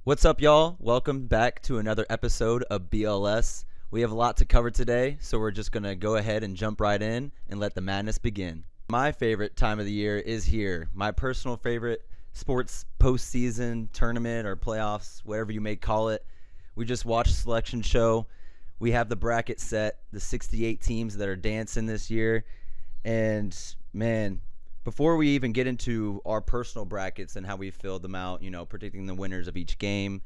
What's up, y'all? Welcome back to another episode of BLS. We have a lot to cover today, so we're just going to go ahead and jump right in and let the madness begin. My favorite time of the year is here. My personal favorite sports postseason tournament or playoffs, whatever you may call it. We just watched Selection Show. We have the bracket set, the 68 teams that are dancing this year. And, man, before we even get into our personal brackets and how we filled them out, predicting the winners of each game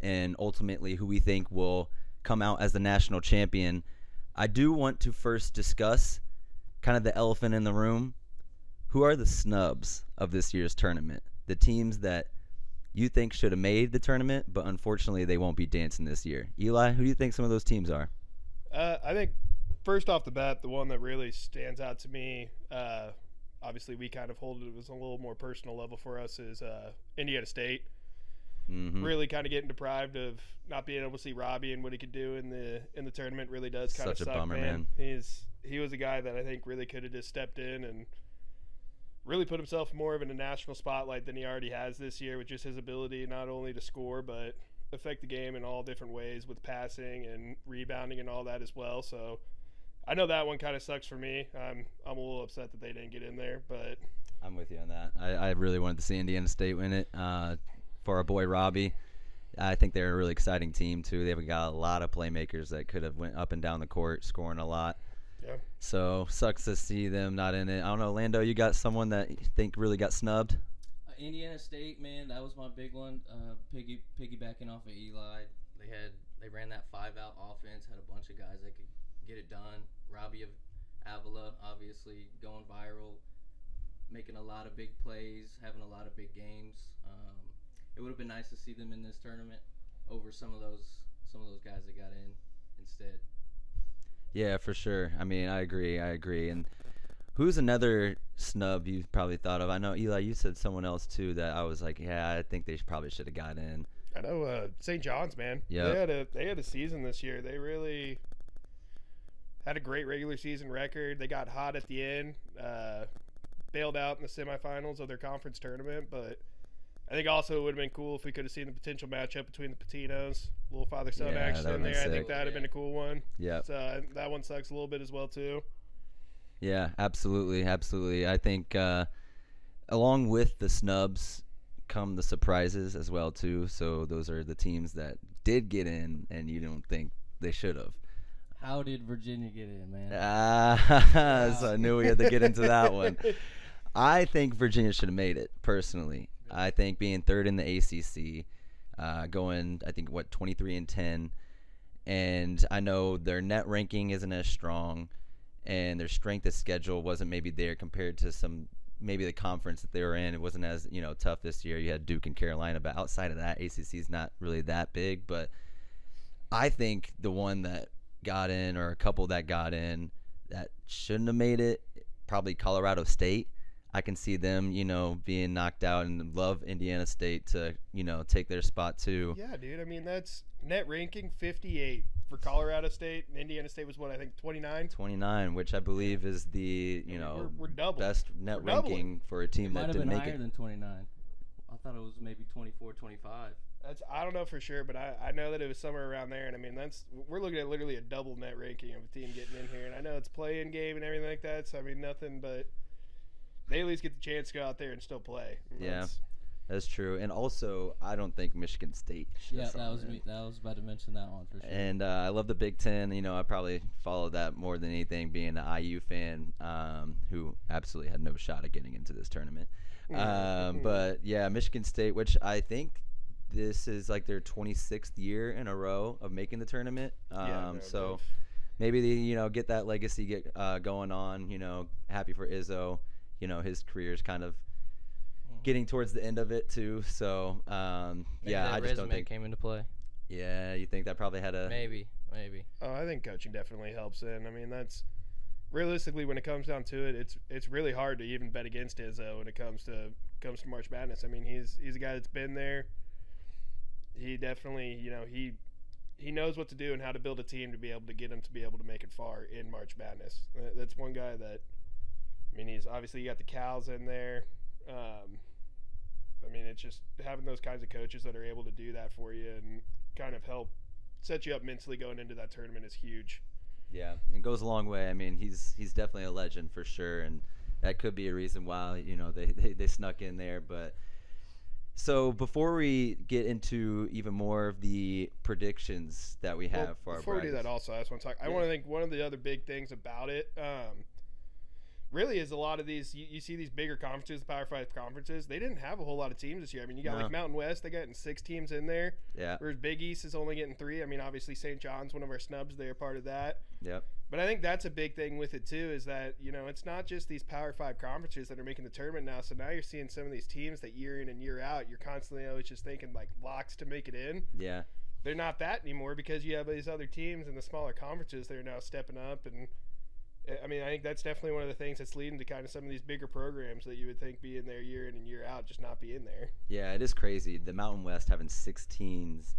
and ultimately who we think will come out as the national champion, I do want to first discuss kind of the elephant in the room. Who are the snubs of this year's tournament? The teams that you think should have made the tournament, but unfortunately they won't be dancing this year. Eli, who do you think some of those teams are? I think first off the bat, the one that really stands out to me, obviously we kind of hold it as a little more personal level for us, is Indiana State. Mm-hmm. Really kind of getting deprived of not being able to see Robbie and what he could do in the tournament really does kind of suck, Such a bummer, man. He was a guy that I think really could have just stepped in and really put himself more of in a national spotlight than he already has this year, with just his ability not only to score but affect the game in all different ways with passing and rebounding and all that as well. So I know that one kind of sucks for me. I'm a little upset that they didn't get in there, but I'm with you on that. I really wanted to see Indiana State win it for our boy Robbie. I think they're a really exciting team too. They've got a lot of playmakers that could have went up and down the court, scoring a lot. yeah. So sucks to see them not in it. I don't know, Lando, you got someone that you think really got snubbed? Indiana State, man, that was my big one. Piggybacking off of Eli, they ran that 5-out offense, had a bunch of guys that could get it done. Robbie of Avila, obviously going viral, making a lot of big plays, having a lot of big games. It would have been nice to see them in this tournament over some of those guys that got in instead. Yeah, for sure. I mean, I agree. And who's another snub you probably thought of? I know, Eli, you said someone else too that I was like, yeah, I think they probably should have got in. I know St. John's, man. Yeah. They had a season this year. They really had a great regular season record. They got hot at the end, bailed out in the semifinals of their conference tournament, but I think also it would have been cool if we could have seen the potential matchup between the Patinos, little father-son Yeah, action that in would've there. been I think sick. that would have been a cool one. Yeah. So that one sucks a little bit as well too. Yeah, absolutely. I think along with the snubs come the surprises as well too. So those are the teams that did get in and you don't think they should have. How did Virginia get in, man? So I knew we had to get into that one. I think Virginia should have made it, personally. I think being third in the ACC, going, 23-10, and I know their net ranking isn't as strong, and their strength of schedule wasn't maybe there compared to maybe the conference that they were in. It wasn't as, tough this year. You had Duke and Carolina, but outside of that, ACC is not really that big. But I think the one that got in, or a couple that got in that shouldn't have made it, probably Colorado State. I can see them, being knocked out, and love Indiana State to, take their spot too. Yeah, dude. I mean, that's net ranking 58 for Colorado State, and Indiana State was 29? 29, which I believe is the, we're double. best net We're doubling. ranking for a It team might that have didn't been make higher it. than 29. I thought it was maybe 24, 25. I don't know for sure, but I know that it was somewhere around there, and I mean we're looking at literally a double net ranking of a team getting in here, and I know it's play-in game and everything like that, so I mean nothing but they at least get the chance to go out there and still play. Yeah, that's true. And also, I don't think Michigan State should Yeah, have that was in. me. That was about to mention that one for sure. And I love the Big Ten. I probably follow that more than anything, being an IU fan, who absolutely had no shot at getting into this tournament. But yeah, Michigan State, which I think this is like their 26th year in a row of making the tournament. So maybe they, get that legacy going on. Happy for Izzo. His career is kind of getting towards the end of it too. So Maybe yeah, that I just don't resume think. came into play. Yeah, you think that probably had a. Maybe. Oh, I think coaching definitely helps in. I mean, that's realistically when it comes down to it, it's really hard to even bet against Izzo when it comes to March Madness. I mean, he's a guy that's been there. He definitely, he knows what to do and how to build a team to be able to get him to be able to make it far in March Madness. That's one guy that, I mean, he's obviously, you got the Cows in there. I mean, it's just having those kinds of coaches that are able to do that for you and kind of help set you up mentally going into that tournament is huge. Yeah, it goes a long way. I mean, he's definitely a legend for sure, and that could be a reason why they snuck in there. But so before we get into even more of the predictions that we have for our before we do that, brackets. also I just want to talk. I want to think one of the other big things about it. Really is a lot of these you see these bigger conferences, the Power 5 conferences, they didn't have a whole lot of teams this year. I mean, you got like Mountain West, they got 6 teams in there. Yeah. Whereas Big East is only getting 3. I mean, obviously St. John's one of our snubs, they're part of that. Yep. But I think that's a big thing with it too, is that, it's not just these Power 5 conferences that are making the tournament now. So now you're seeing some of these teams that year in and year out, you're constantly always just thinking like locks to make it in. Yeah. They're not that anymore because you have these other teams in the smaller conferences that are now stepping up. And I mean, I think that's definitely one of the things that's leading to kind of some of these bigger programs that you would think be in there year in and year out, just not be in there. Yeah, it is crazy. The Mountain West having 6 teams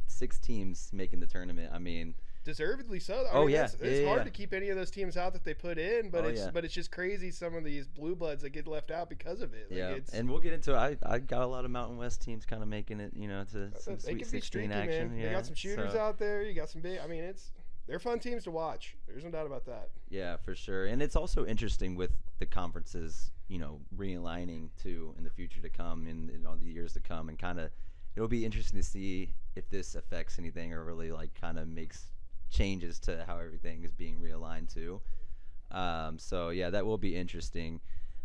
making the tournament. I mean, deservedly so. I mean, it's hard to keep any of those teams out that they put in, but it's just crazy some of these blue bloods that get left out because of it. Like and we'll get into it. I got a lot of Mountain West teams kind of making it, to some Sweet 16 streaky, action. Man. Yeah, they got some shooters out there. You got some big. I mean, they're fun teams to watch. There's no doubt about that. Yeah, for sure. And it's also interesting with the conferences, realigning too in the future to come in all the years to come, and kind of it'll be interesting to see if this affects anything or really like kind of makes changes to how everything is being realigned to. So yeah, that will be interesting.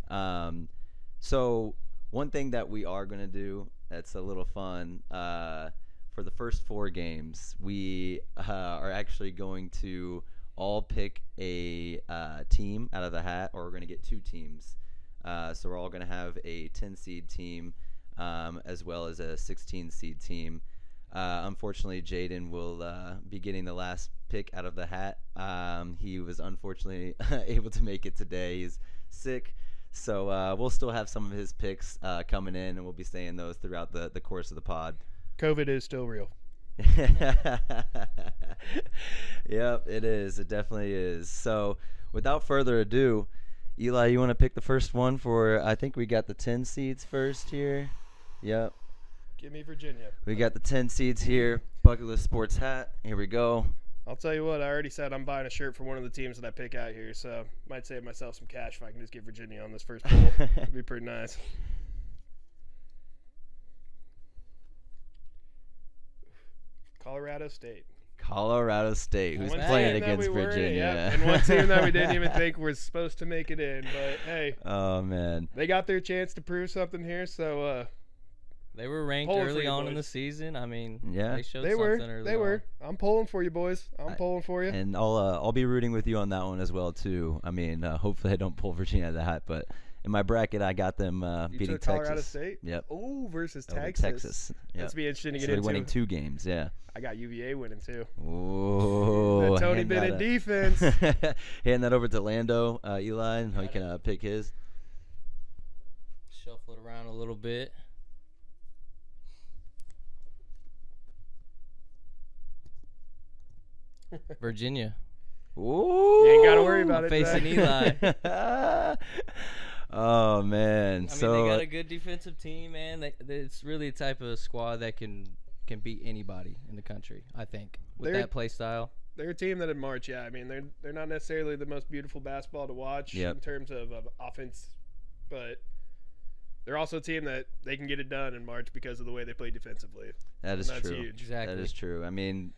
So one thing that we are going to do that's a little fun, for the first 4 games, we are actually going to all pick a team out of the hat, or we're going to get 2 teams. So we're all going to have a 10 seed team, as well as a 16 seed team. Unfortunately, Jaden will be getting the last pick out of the hat. He was unfortunately able to make it today. He's sick, so we'll still have some of his picks coming in, and we'll be saying those throughout the course of the pod. COVID is still real. Yep, it is. It definitely is. So without further ado, Eli, you want to pick the first one for, I think we got the 10 seeds first here. Yep. Give me Virginia. We got the 10 seeds here. Bucket List Sports hat. Here we go. I'll tell you what, I already said I'm buying a shirt for one of the teams that I pick out here, so might save myself some cash if I can just get Virginia on this first poll. It'd be pretty nice. Colorado State. Who's playing against Virginia. Yeah. And one team that we didn't even think was supposed to make it in, but hey. Oh, man. They got their chance to prove something here, so they were ranked early on in the season. I mean, yeah, they showed something early on. They were. I'm pulling for you, boys. I'm pulling for you. And I'll be rooting with you on that one as well, too. I mean, hopefully I don't pull Virginia out of the hat, but in my bracket, I got them beating Texas. Colorado State? Yep. Oh, versus Texas. Yep. That's be interesting to get into. They're winning 2 games, yeah. I got UVA winning, too. Ooh. That Tony Bennett defense. Hand that over to Lando, Eli, and how he can pick his. Shuffle it around a little bit. Virginia. Ooh. You ain't got to worry about it. Facing Eli. Oh, man. I mean, they got a good defensive team, man. It's really a type of squad that can beat anybody in the country, I think, with that play style. They're a team that in March, yeah. I mean, they're not necessarily the most beautiful basketball to watch in terms of offense, but they're also a team that they can get it done in March because of the way they play defensively. That's true. Huge. Exactly. That is true. I mean,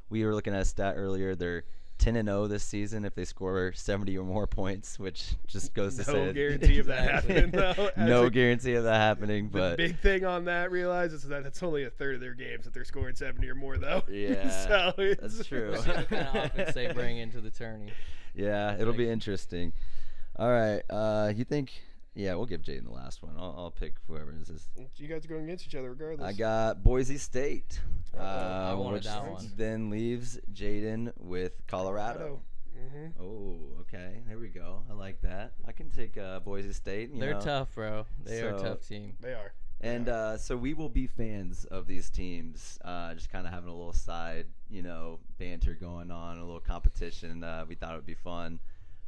we were looking at a stat earlier. They're 10-0 this season if they score 70 or more points, which just goes to say no guarantee of that happening. No guarantee of that happening. But the big thing on that, realize, is that it's only a third of their games that they're scoring 70 or more, though. Yeah, so that's true. We'll see what kind of offense they bring into the tourney. Yeah, it'll be interesting. All right, you think? Yeah, we'll give Jaden the last one. I'll pick whoever this is. You guys are going against each other regardless. I got Boise State. I wanted that one. Then leaves Jaden with Colorado. Mm-hmm. Oh, okay. There we go. I like that. I can take Boise State. They're tough, bro. They are a tough team. They are. And so we will be fans of these teams, just kind of having a little side, banter going on, a little competition. We thought it would be fun.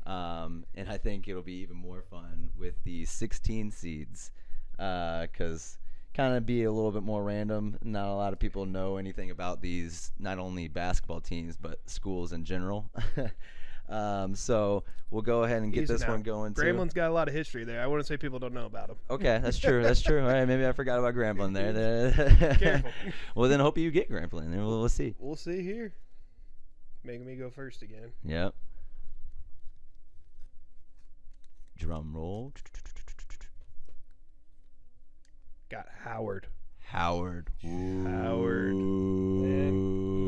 And I think it'll be even more fun with the 16 seeds, because kind of be a little bit more random. Not a lot of people know anything about these, not only basketball teams, but schools in general. So we'll go ahead and get Easy this now. one going, too. Gramblin's got a lot of history there. I wouldn't say people don't know about him. Okay, that's true. That's true. All right, maybe I forgot about Gramblin there. Careful. Well, then hope you get Gramblin. We'll see. We'll see here. Making me go first again. Yep. Drum roll. Got Howard. Howard. Howard.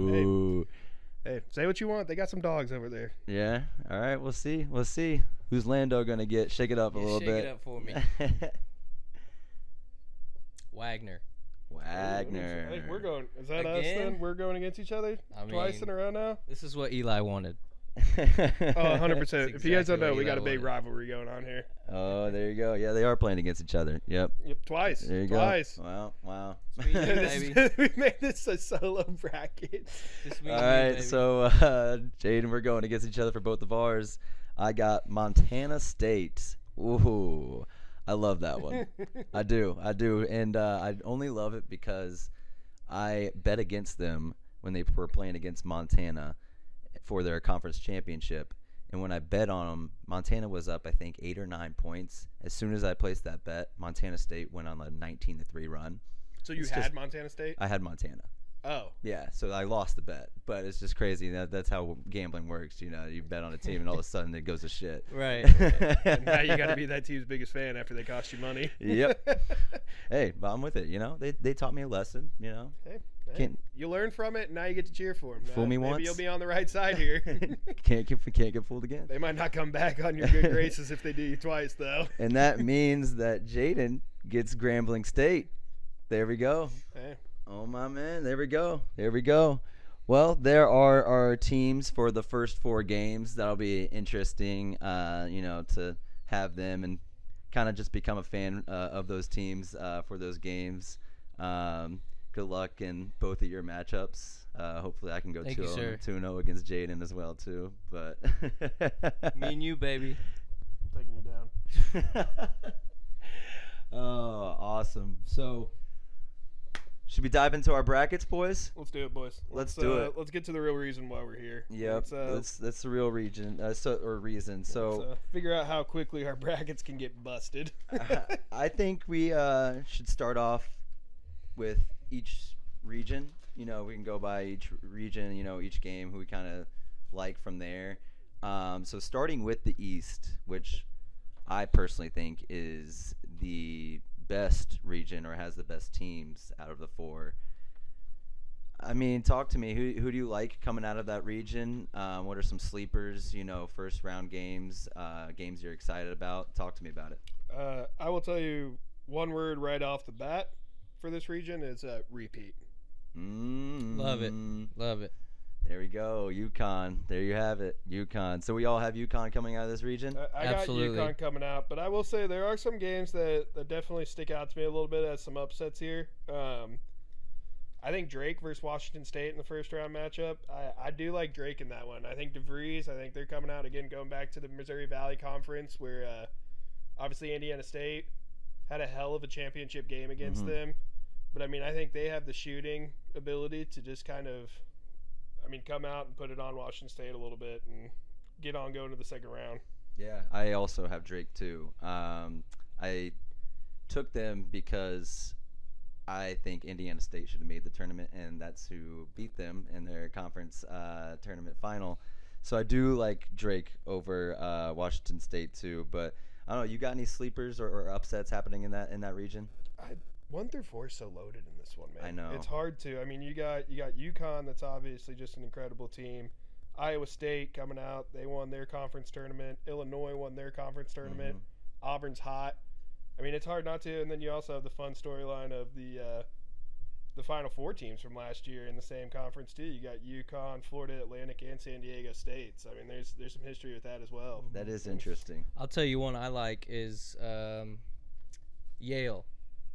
Ooh. Hey, say what you want. They got some dogs over there. Yeah. All right. We'll see. We'll see. Who's Lando gonna get? Shake it up a little Shake bit. it up for me. Wagner. Wagner. Hey, we're going. Is that us Again? then? We're going against each other twice in a row now? This is what Eli wanted. Oh, 100%. That's If you guys don't exactly know, what we got a Eli big wanted. rivalry going on here. Oh, there you go. Yeah, they are playing against each other. Yep. Yep, twice. There you Twice. go. Wow. Sweet, baby. We made this a solo bracket. Just me All and you, right. baby. So, Jaden, we're going against each other for both of ours. I got Montana State. Ooh, I love that one. I do. And I only love it because I bet against them when they were playing against Montana for their conference championship. And when I bet on them, Montana was up, I think, 8 or 9 points. As soon as I placed that bet, Montana State went on a 19-3 run. So you It's had just- Montana State? I had Montana. Oh. Yeah, so I lost the bet. But it's just crazy. That's how gambling works. You know, you bet on a team and all of a sudden it goes to shit. Right. And now you got to be that team's biggest fan after they cost you money. Yep. Hey, but I'm with it. You know, they taught me a lesson. You know, Hey, Can't- you learn from it, and now you get to cheer for them. Fool me Maybe once. you'll be on the right side here. can't get fooled again. They might not come back on your good graces if they do you twice, though. And that means that Jaden gets Grambling State. There we go. Hey. Oh my man, there we go. Well, there are our teams for the first 4 games. That'll be interesting, to have them and kind of just become a fan of those teams for those games. Good luck in both of your matchups. Hopefully I can go Thank you, sir. 2-0 against Jaden as well too. But Me and you, baby. I'm taking you down. Oh, awesome. So should we dive into our brackets, boys? Let's do it, boys. Let's do it. Let's get to the real reason why we're here. Yep, that's the real reason. Reason. So Let's figure out how quickly our brackets can get busted. I think we should start off with each region. You know, we can go by each region. You know, each game who we kind of like from there. So starting with the East, which I personally think is the best region or has the best teams out of the 4. I mean, talk to me. Who do you like coming out of that region? What are some sleepers, first round games, games you're excited about? Talk to me about it. I will tell you one word right off the bat for this region is repeat. Love it. Love it. There we go. UConn. There you have it. UConn. So we all have UConn coming out of this region? I Absolutely. got UConn coming out, but I will say there are some games that definitely stick out to me a little bit as some upsets here. I think Drake versus Washington State in the first round matchup. I do like Drake in that one. I think DeVries, I think they're coming out again, going back to the Missouri Valley Conference where obviously Indiana State had a hell of a championship game against them. But, I mean, I think they have the shooting ability to just kind of, come out and put it on Washington State a little bit and get on going to the second round. Yeah, I also have Drake too. I took them because I think Indiana State should have made the tournament, and that's who beat them in their conference tournament final. So I do like Drake over Washington State too. But I don't know. You got any sleepers or upsets happening in that region? 1 through 4 is so loaded in this one, man. I know. It's hard to. You got UConn, that's obviously just an incredible team. Iowa State coming out, they won their conference tournament. Illinois won their conference tournament. Auburn's hot. It's hard not to. And then you also have the fun storyline of the Final Four teams from last year in the same conference too. You got UConn, Florida Atlantic, and San Diego State. So there's some history with that as well. That is interesting. I'll tell you one I like is Yale.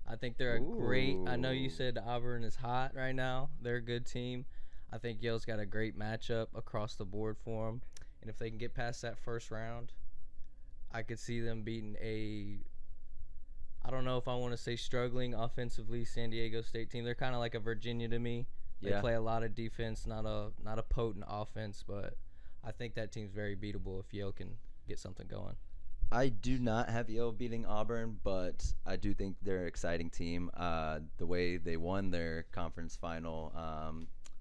I think they're a great. I know you said Auburn is hot right now. They're a good team. I think Yale's got a great matchup across the board for them. And if they can get past that first round, I could see them beating I don't know if I want to say struggling offensively. San Diego State team. They're kind of like a Virginia to me. They Yeah. play a lot of defense, not a potent offense, but I think that team's very beatable if Yale can get something going. I do not have Yale beating Auburn, but I do think they're an exciting team. The way they won their conference final,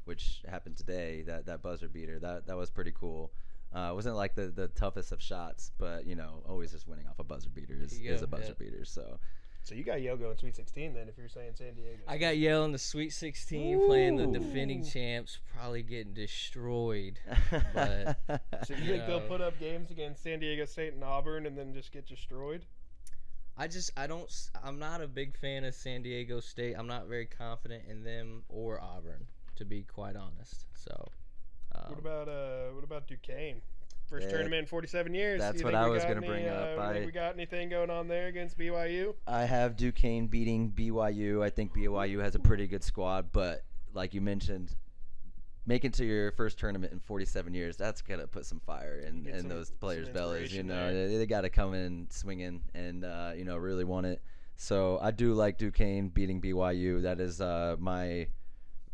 which happened today, that buzzer beater, that was pretty cool. It wasn't like the toughest of shots, but always just winning off a buzzer beater is a buzzer beater. So you got Yale going Sweet 16 then, if you're saying San Diego. I got Yale in the Sweet 16 playing the defending champs, probably getting destroyed. But So you think they'll put up games against San Diego State and Auburn and then just get destroyed? I'm not a big fan of San Diego State. I'm not very confident in them or Auburn, to be quite honest. So What about Duquesne? First Yeah, tournament in 47 years. that's You what think I we was got gonna any, bring up. you think we got anything going on there against BYU? I have Duquesne beating BYU. I think BYU has a pretty good squad, but like you mentioned, making to your first tournament in 47 years, that's going to put some fire in those players' bellies. They got to come in swinging and, really want it. So I do like Duquesne beating BYU. That is my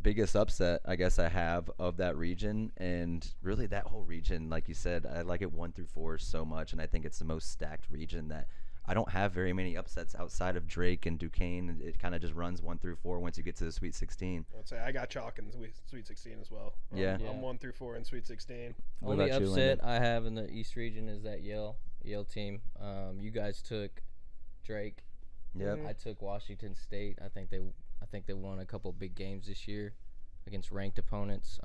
biggest upset, I guess, I have of that region. And really that whole region, like you said, I like it 1 through 4 so much. And I think it's the most stacked region that I don't have very many upsets outside of Drake and Duquesne. It kind of just runs 1 through 4 once you get to the Sweet 16. I'd say I got chalk in the Sweet 16 as well. Yeah. I'm 1 through 4 in Sweet 16. What only about you, upset Landon? I have in the East region is that Yale team. You guys took Drake. Yep. Mhm. I took Washington State. I think they won a couple big games this year against ranked opponents.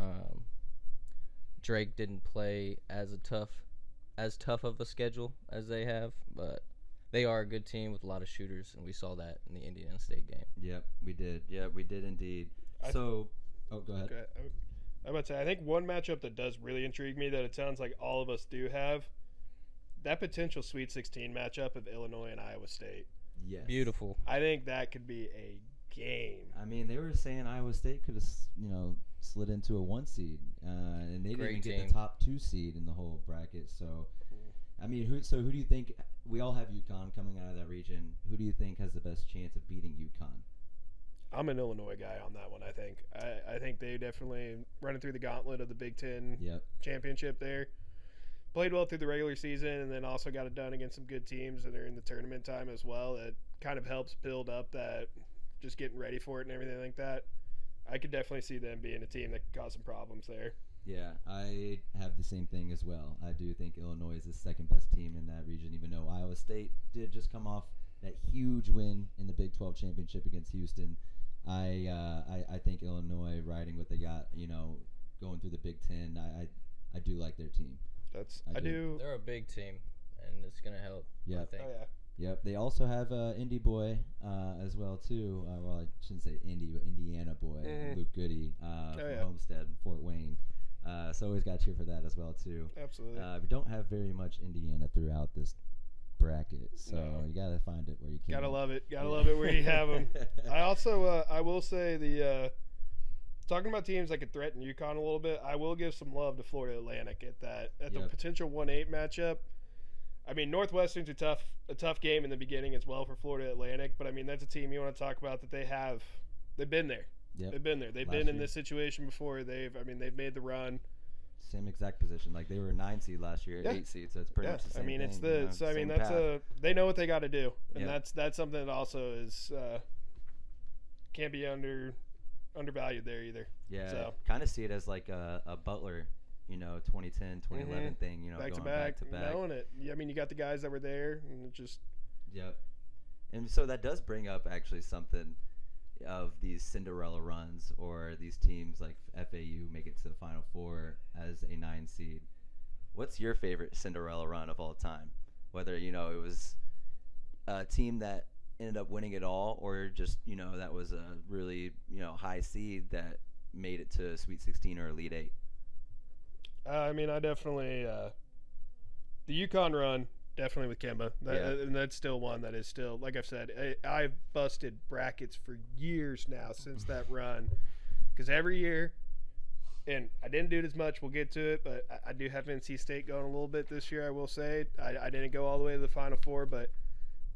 Drake didn't play as tough of a schedule as they have, but they are a good team with a lot of shooters, and we saw that in the Indiana State game. Yep, we did. Yep, we did indeed. Go ahead. Okay. I'm about to say, I think one matchup that does really intrigue me that it sounds like all of us do have, that potential Sweet 16 matchup of Illinois and Iowa State. Yes. Beautiful. I think that could be a game. I mean, they were saying Iowa State could have, slid into a 1 seed, and they didn't Great get team. the top 2 seed in the whole bracket. So, I mean, who do you think? We all have UConn coming out of that region. Who do you think has the best chance of beating UConn? I'm an Illinois guy on that one, I think. I think they definitely running through the gauntlet of the Big Ten Yep. championship there. Played well through the regular season and then also got it done against some good teams that are in the tournament time as well. That kind of helps build up that just getting ready for it and everything like that. I could definitely see them being a team that could cause some problems there. Yeah, I have the same thing as well. I do think Illinois is the second best team in that region, even though Iowa State did just come off that huge win in the Big 12 championship against Houston. I think Illinois riding what they got, going through the Big Ten. I do like their team. I do. They're a big team, and it's gonna help. Yeah. I think. Oh, yeah. Yep. They also have Indy boy as well too. Well, I shouldn't say Indy, but Indiana boy, Mhm. Luke Goody from yeah. Homestead, Fort Wayne. So always got to cheer for that as well too. Absolutely. We don't have very much Indiana throughout this bracket, so No. you gotta find it where you can. Gotta love it. Gotta love it where you have them. I also, I will say talking about teams that could threaten UConn a little bit, I will give some love to Florida Atlantic at the Yep. potential 1-8 matchup. I mean, Northwestern's a tough game in the beginning as well for Florida Atlantic, but I mean that's a team you want to talk about that they've been there. Yep. They've been there. They've Last been in year. this situation before. They've made the run. Same exact position. Like they were a 9 seed last year, Yeah. 8 seed. So it's pretty much the same I mean, thing. it's same path. they know what they got to do, and Yeah. that's something that also is can't be undervalued there either. Yeah, So. kind of see it as like a Butler, 2010, 2011 thing, Back to going back, back to back. knowing it. Yeah, I mean, you got the guys that were there, and it just Yep. And so that does bring up actually something of these Cinderella runs or these teams like FAU make it to the Final Four as a 9 seed. What's your favorite Cinderella run of all time? Whether, it was a team that ended up winning it all or just, that was a really, high seed that made it to Sweet 16 or Elite 8. I mean, I definitely the UConn run definitely with Kemba, and that's still one that is still, like I've said, I've busted brackets for years now since that run, because every year, and I didn't do it as much. We'll get to it, but I do have NC State going a little bit this year. I will say I didn't go all the way to the Final Four, but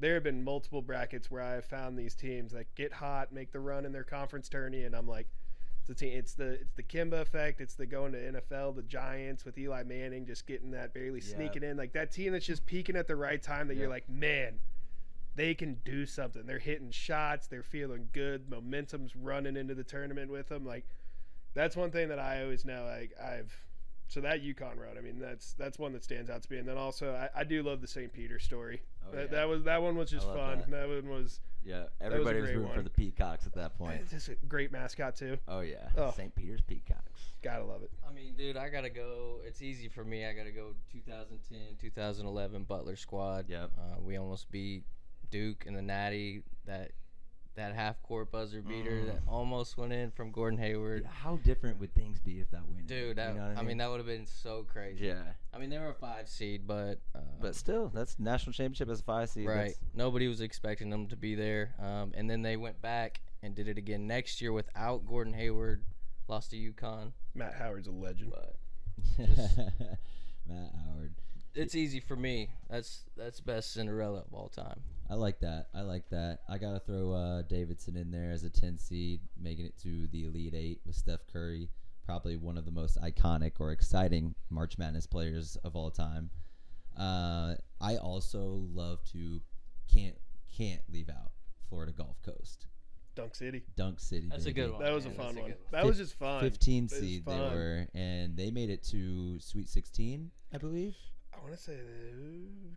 there have been multiple brackets where I have found these teams that get hot, make the run in their conference tourney, and I'm like, it's the Kimba effect. It's the going to NFL, the Giants with Eli Manning just getting that, barely sneaking in, like that team that's just peaking at the right time. That you're like, man, they can do something. They're hitting shots. They're feeling good. Momentum's running into the tournament with them. Like, that's one thing that I always know. Like, so that UConn run, I mean, that's one that stands out to me. And then also, I do love the St. Peter story. That one was just fun. That one was. Yeah, everybody was rooting for the Peacocks at that point. It's just a great mascot too. Oh yeah, St. Peter's Peacocks. Gotta love it. I mean, dude, I gotta go. It's easy for me. I gotta go 2010, 2011 Butler squad. Yep. We almost beat Duke in the Natty. That half-court buzzer beater that almost went in from Gordon Hayward. Yeah, how different would things be if that went? Dude, I mean, that would have been so crazy. Yeah. I mean, they were a 5 seed, but still, that's national championship as a 5 seed. Right. Nobody was expecting them to be there. And then they went back and did it again next year without Gordon Hayward. Lost to UConn. Matt Howard's a legend. But Matt Howard. It's easy for me. That's best Cinderella of all time. I like that. I gotta throw Davidson in there as a 10 seed, making it to the Elite 8 with Steph Curry, probably one of the most iconic or exciting March Madness players of all time. I also love to can't leave out Florida Gulf Coast. Dunk City. That's baby. a good one. That was a fun one. That was just fun. 15 seed they were, and they made it to Sweet 16, I believe. I want to say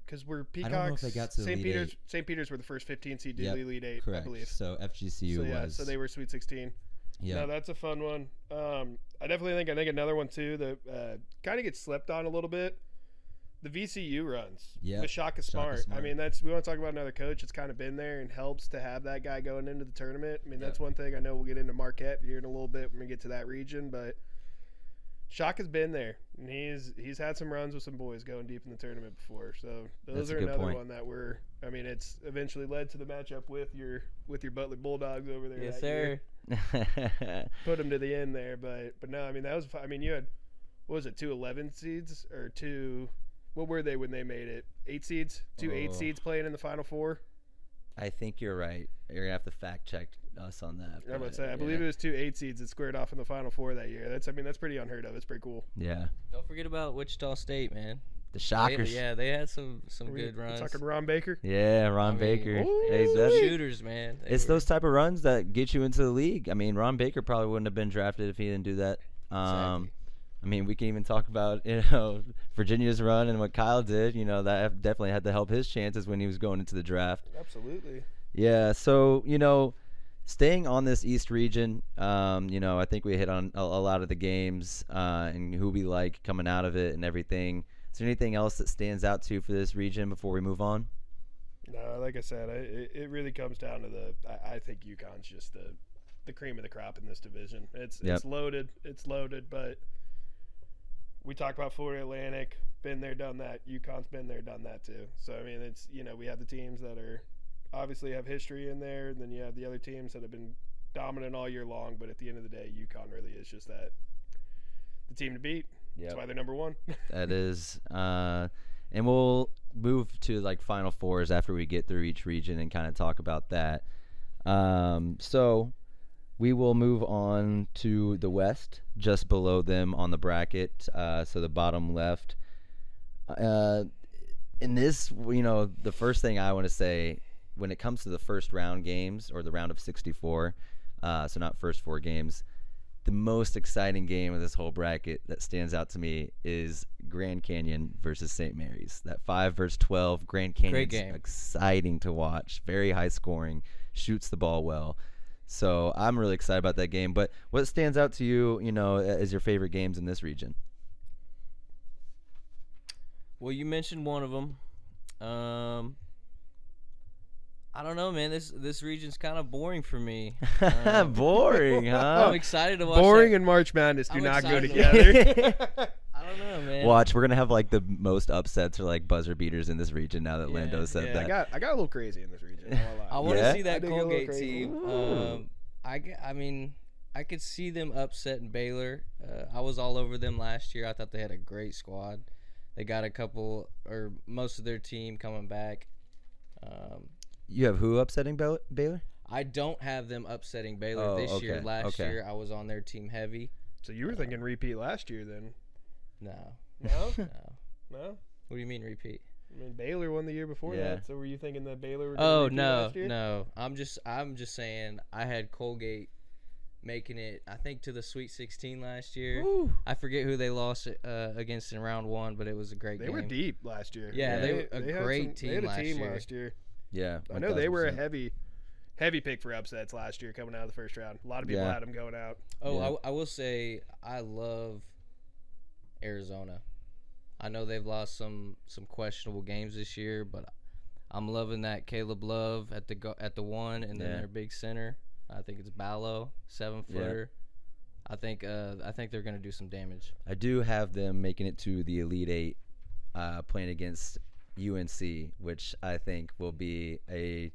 because we're Peacocks. I don't know if they got to St. Elite Peter's. 8. St. Peter's were the first 15 seed to the Elite 8, correct. I believe. So FGCU was. So they were Sweet 16. Yeah. No, that's a fun one. I definitely think another one too that kind of gets slept on a little bit. The VCU runs. Yeah. The Shaka Smart. I mean, we want to talk about another coach that's kind of been there and helps to have that guy going into the tournament. I mean, that's one thing. I know we'll get into Marquette here in a little bit when we get to that region, but Shaka's been there, and he's had some runs with some boys going deep in the tournament before. So those are another one that it's eventually led to the matchup with your Butler Bulldogs over there. Yes, sir. Put them to the end there, but no, I mean that was. I mean you had, what was it, 2 11 seeds or 2? What were they when they made it? 8 seeds, 2 8 seeds playing in the Final Four. I think you're right. You're gonna have to fact check us on that. I'm about to say, I believe it was 2 8 seeds that squared off in the Final Four that year. That's pretty unheard of. It's pretty cool. Yeah. Don't forget about Wichita State, man. The Shockers. They had some good runs. Talking Ron Baker. Yeah, Ron Baker. Hey, shooters, man. It's those type of runs that get you into the league. I mean, Ron Baker probably wouldn't have been drafted if he didn't do that. Exactly. I mean, we can even talk about Virginia's run and what Kyle did. That definitely had to help his chances when he was going into the draft. Absolutely. Yeah. So staying on this East region, I think we hit on a lot of the games and who we like coming out of it and everything. Is there anything else that stands out to you for this region before we move on? No, like I said, it really comes down to I think UConn's just the cream of the crop in this division. It's loaded. It's loaded, but we talk about Florida Atlantic, been there, done that. UConn's been there, done that too. So, I mean, it's, we have the teams that are obviously have history in there, and then you have the other teams that have been dominant all year long, but at the end of the day, UConn really is just the team to beat. Yep. That's why they're number one. That is. And we'll move to Final Fours after we get through each region and kind of talk about that. So we will move on to the West, just below them on the bracket. So the bottom left. In this, the first thing I want to say, when it comes to the first round games or the round of 64, so not first 4 games, the most exciting game of this whole bracket that stands out to me is Grand Canyon versus St. Mary's. That 5 versus 12, Grand Canyon's exciting to watch. Very high scoring, shoots the ball well. So I'm really excited about that game. But what stands out to you, as your favorite games in this region? Well, you mentioned one of them. I don't know, man. This region's kind of boring for me. Boring, huh? I'm excited to watch. Boring and March Madness do not go together. I don't know, man. Watch, we're gonna have the most upsets or buzzer beaters in this region now that Lando said that. I got a little crazy in this region. I want to see that I Colgate team. I mean, I could see them upsetting Baylor. I was all over them last year. I thought they had a great squad. They got a couple or most of their team coming back. You have who upsetting Baylor? I don't have them upsetting Baylor Oh, this year. okay, Last okay. year, I was on their team heavy. So you were thinking repeat last year then? No. No? No. No? What do you mean repeat? I mean, Baylor won the year before Yeah. that. So were you thinking that Baylor were Oh, repeat no. last year? No. I'm just saying I had Colgate making it, I think, to the Sweet 16 last year. Woo. I forget who they lost against in round 1, but it was a great game. They were deep last year. Yeah, they were a had great team They had a last team year. last year. Yeah. I know they were a 1000%. heavy pick for upsets last year coming out of the first round. A lot of people Yeah. had them going out. Oh, Yeah. I will say I love Arizona. I know they've lost some questionable games this year, but I'm loving that Caleb Love at the 1 and then Yeah. their big center. I think it's Ballo, 7-footer. I think they're gonna do some damage. I do have them making it to the Elite Eight, playing against UNC, which I think will be a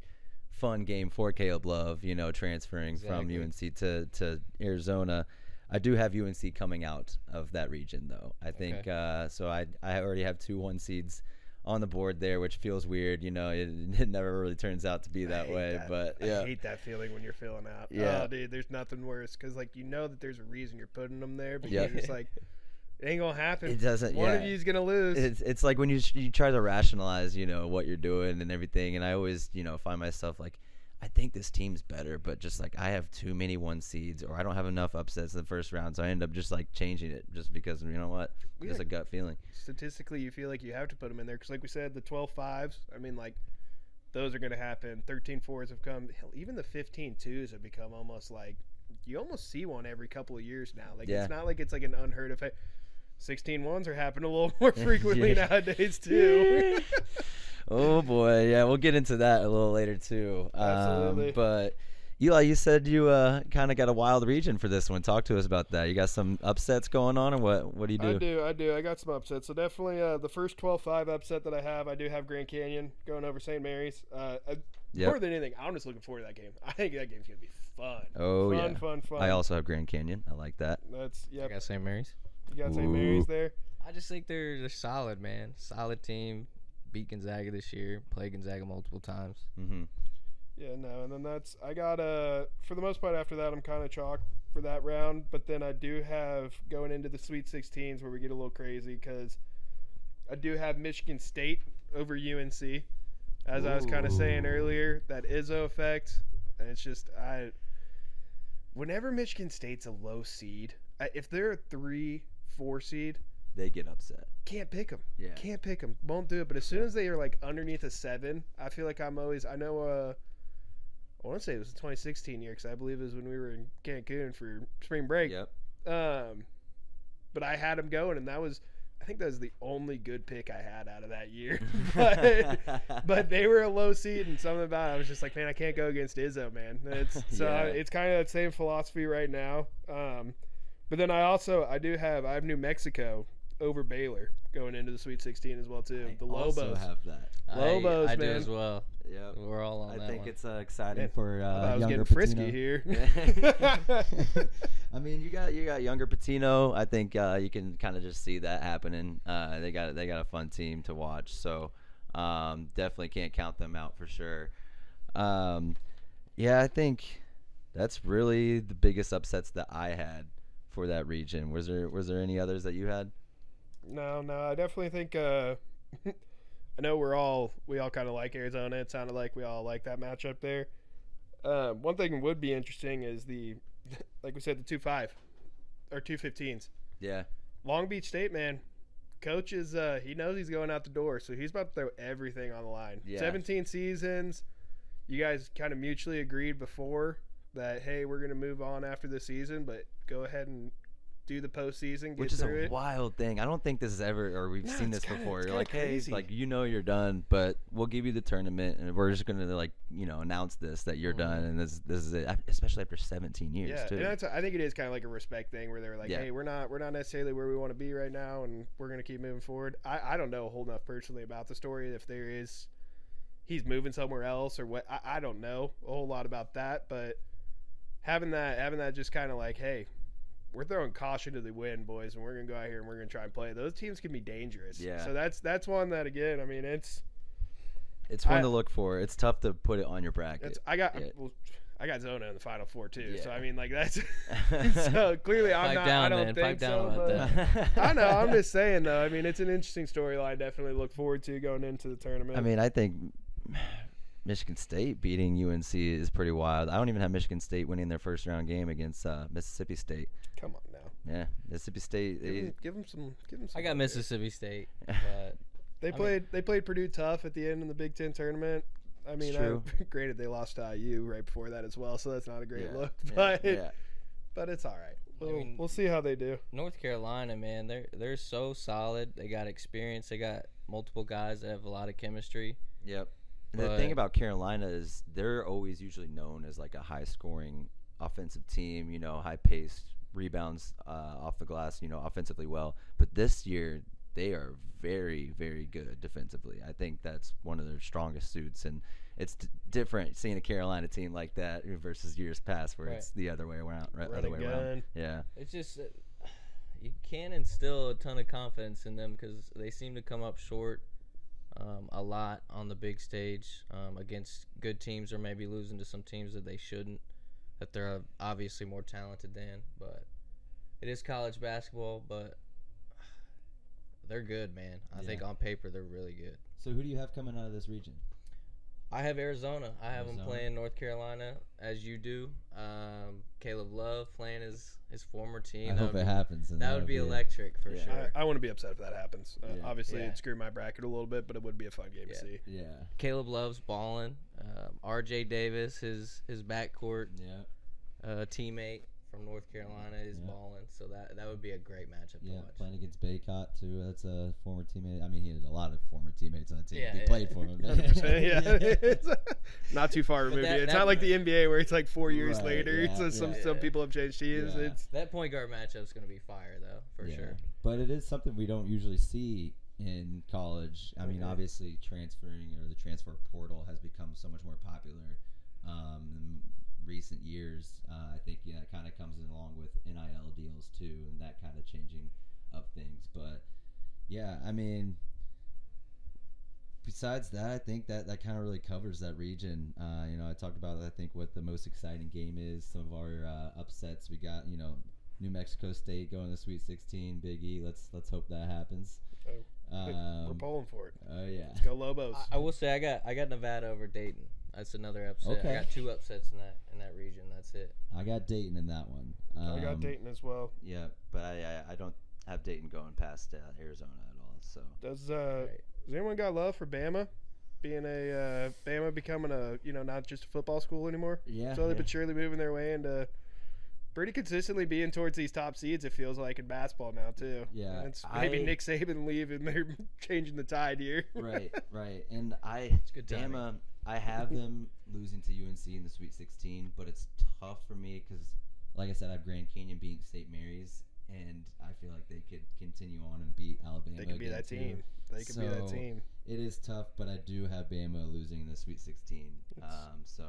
fun game for Caleb Love. You know, transferring from Exactly. UNC to Arizona. I do have UNC coming out of that region, though. I think so. I already have 2 1 seeds on the board there, which feels weird. You know, it never really turns out to be I that hate way. that. But I yeah, hate that feeling when you're filling out. Yeah. Oh, dude, there's nothing worse because like you know that there's a reason you're putting them there, but Yep. you're just like, it ain't gonna happen. it doesn't. One yeah. of you's gonna lose. It's like when you try to rationalize, you know, what you're doing and everything, and I always, you know, find myself like, I think this team's better, but just like I have too many 1 seeds, or I don't have enough upsets in the first round, so I end up just like changing it just because, you know what, it's Yeah. a gut feeling. Statistically, you feel like you have to put them in there because, like we said, the 12-5s. I mean, like those are gonna happen. 13-4s have come. Hell, even the 15-2s have become almost like you almost see one every couple of years now. Like Yeah. it's not like it's like an unheard of. 16-1s are happening a little more frequently Yeah. nowadays too. Oh boy, yeah, we'll get into that a little later too. Absolutely. But Eli, you said you kind of got a wild region for this one. Talk to us about that. You got some upsets going on, or what do you do? I do. I got some upsets. So definitely the first 12-5 upset that I do have Grand Canyon going over St. Mary's. Yep. More than anything, I'm just looking forward to that game. I think that game's going to be fun. Oh fun, yeah. Fun. I also have Grand Canyon. I like that. That's, I yep. got St. Mary's. You got St. Ooh. Mary's there. I just think they're solid, man. Solid team. Beat Gonzaga this year. Played Gonzaga multiple times. Mm-hmm. Yeah, no, and then I got for the most part after that I'm kind of chalk for that round, but then I do have going into the Sweet 16s where we get a little crazy because I do have Michigan State over UNC, as I was kind of saying earlier, that Izzo effect, and it's just whenever Michigan State's a low seed, if they're a 3-4 seed, They get upset. can't pick them. Yeah. Can't pick them. Won't do it. But as soon as they are like underneath a 7, I feel like I'm always. I know. I want to say it was the 2016 year because I believe it was when we were in Cancun for spring break. Yep. But I had them going, and that was. I think that was the only good pick I had out of that year. but they were a low seed, and something about it, I was just like, man, I can't go against Izzo, man. Yeah. It's kind of that same philosophy right now. But then I have New Mexico over Baylor going into the Sweet 16 as well too. The Lobos. also have that. Lobos, I do man. as well. Yep. We're all on I that think one. it's exciting Man, for I was younger getting frisky Patino. here. I mean, you got younger Patino. I think you can kind of just see that happening. They got a fun team to watch, so definitely can't count them out for sure. Yeah, I think that's really the biggest upsets that I had for that region. Was there any others that you had? No, I definitely think. I know we all kind of like Arizona. It sounded like we all like that matchup there. One thing that would be interesting is like we said, the 2-5 or 2-15s. Yeah. Long Beach State, man. Coach is he knows he's going out the door, so he's about to throw everything on the line. Yeah. 17 seasons. You guys kind of mutually agreed before that, hey, we're going to move on after the season, but go ahead and do the postseason, get Which is through a it. wild thing. I don't think this is ever, or we've No, seen it's this kinda- before. it's You're kinda like, hey, crazy. like you're done, but we'll give you the tournament, and we're just gonna like announce this that you're done, and this is it. Especially after 17 years Yeah, too. and I think it is kind of like a respect thing where they're like, Yeah. hey, we're not necessarily where we want to be right now, and we're going to keep moving forward. I don't know a whole enough personally about the story if he's moving somewhere else or what. I don't know a whole lot about that, but having that just kind of like, hey, we're throwing caution to the wind, boys, and we're going to go out here and we're going to try and play. Those teams can be dangerous. Yeah. So that's one that, again, I mean, It's one to look for. It's tough to put it on your bracket. I got Zona in the Final Four too. Yeah. So I mean, like that's so clearly I'm Pipe not. down, I don't man. think Pipe down so. about But I know. I'm just saying though. I mean, it's an interesting storyline. Definitely look forward to going into the tournament. I mean, I think Michigan State beating UNC is pretty wild. I don't even have Michigan State winning their first round game against Mississippi State. Come on now. Yeah, Mississippi State. Give them some. I got Mississippi State, but They played Purdue tough at the end in the Big Ten tournament. I mean, granted they lost to IU right before that as well, so that's not a great look. But but it's all right. We'll see how they do. North Carolina, man, they're so solid. They got experience. They got multiple guys that have a lot of chemistry. Yep. And the thing about Carolina is they're always usually known as like a high-scoring offensive team. You know, high-paced rebounds off the glass. You know, offensively well. But this year they are very, very good defensively. I think that's one of their strongest suits, and it's different seeing a Carolina team like that versus years past where it's the other way around. Yeah. It's just you can't instill a ton of confidence in them because they seem to come up short a lot on the big stage against good teams, or maybe losing to some teams that they shouldn't, that they're obviously more talented than. But it is college basketball, but they're good, man. I think on paper they're really good. So who do you have coming out of this region? I have Arizona. I have them playing North Carolina, as you do. Caleb Love playing his former team. I hope it happens. That would be electric for sure. I wouldn't be upset if that happens. Obviously, it'd screw my bracket a little bit, but it would be a fun game to see. Yeah. Caleb Love's balling. R.J. Davis, his backcourt teammate from North Carolina, is balling. So that would be a great matchup to watch. Playing against Baycott too. That's a former teammate. I mean, he had a lot of former teammates on the team. Yeah, he played for him. 100%, It's not too far removed. It's not like the NBA where it's like 4 years later. Yeah, So some people have changed teams. Yeah. It's That point guard matchup's going to be fire, though, for sure. But it is something we don't usually see in college. I mean, obviously transferring or the transfer portal has become so much more popular in recent years. I think it kind of comes along with NIL deals too, and that kind of changing of things. But yeah, I mean, besides that, I think that kind of really covers that region. I talked about I think what the most exciting game is. Some of our upsets. We got New Mexico State going to the Sweet 16. Big E. Let's hope that happens. we're pulling for it. Oh yeah. Let's go Lobos. I will say I got Nevada over Dayton. That's another upset. Okay. I got two upsets in that region. That's it. I got Dayton in that one. I got Dayton as well. Yeah, but I don't have Dayton going past Arizona at all. So Does anyone got love for Bama? Being Bama becoming not just a football school anymore. Yeah. Slowly but surely moving their way into pretty consistently being towards these top seeds. It feels like in basketball now too. Yeah. It's maybe Nick Saban leaving. They're changing the tide here. Right. And good Bama, timing. I have them losing to UNC in the Sweet 16, but it's tough for me because, like I said, I have Grand Canyon beating St. Mary's, and I feel like they could continue on and beat Alabama. They could be that team. They could be that team. It is tough, but I do have Bama losing in the Sweet 16. So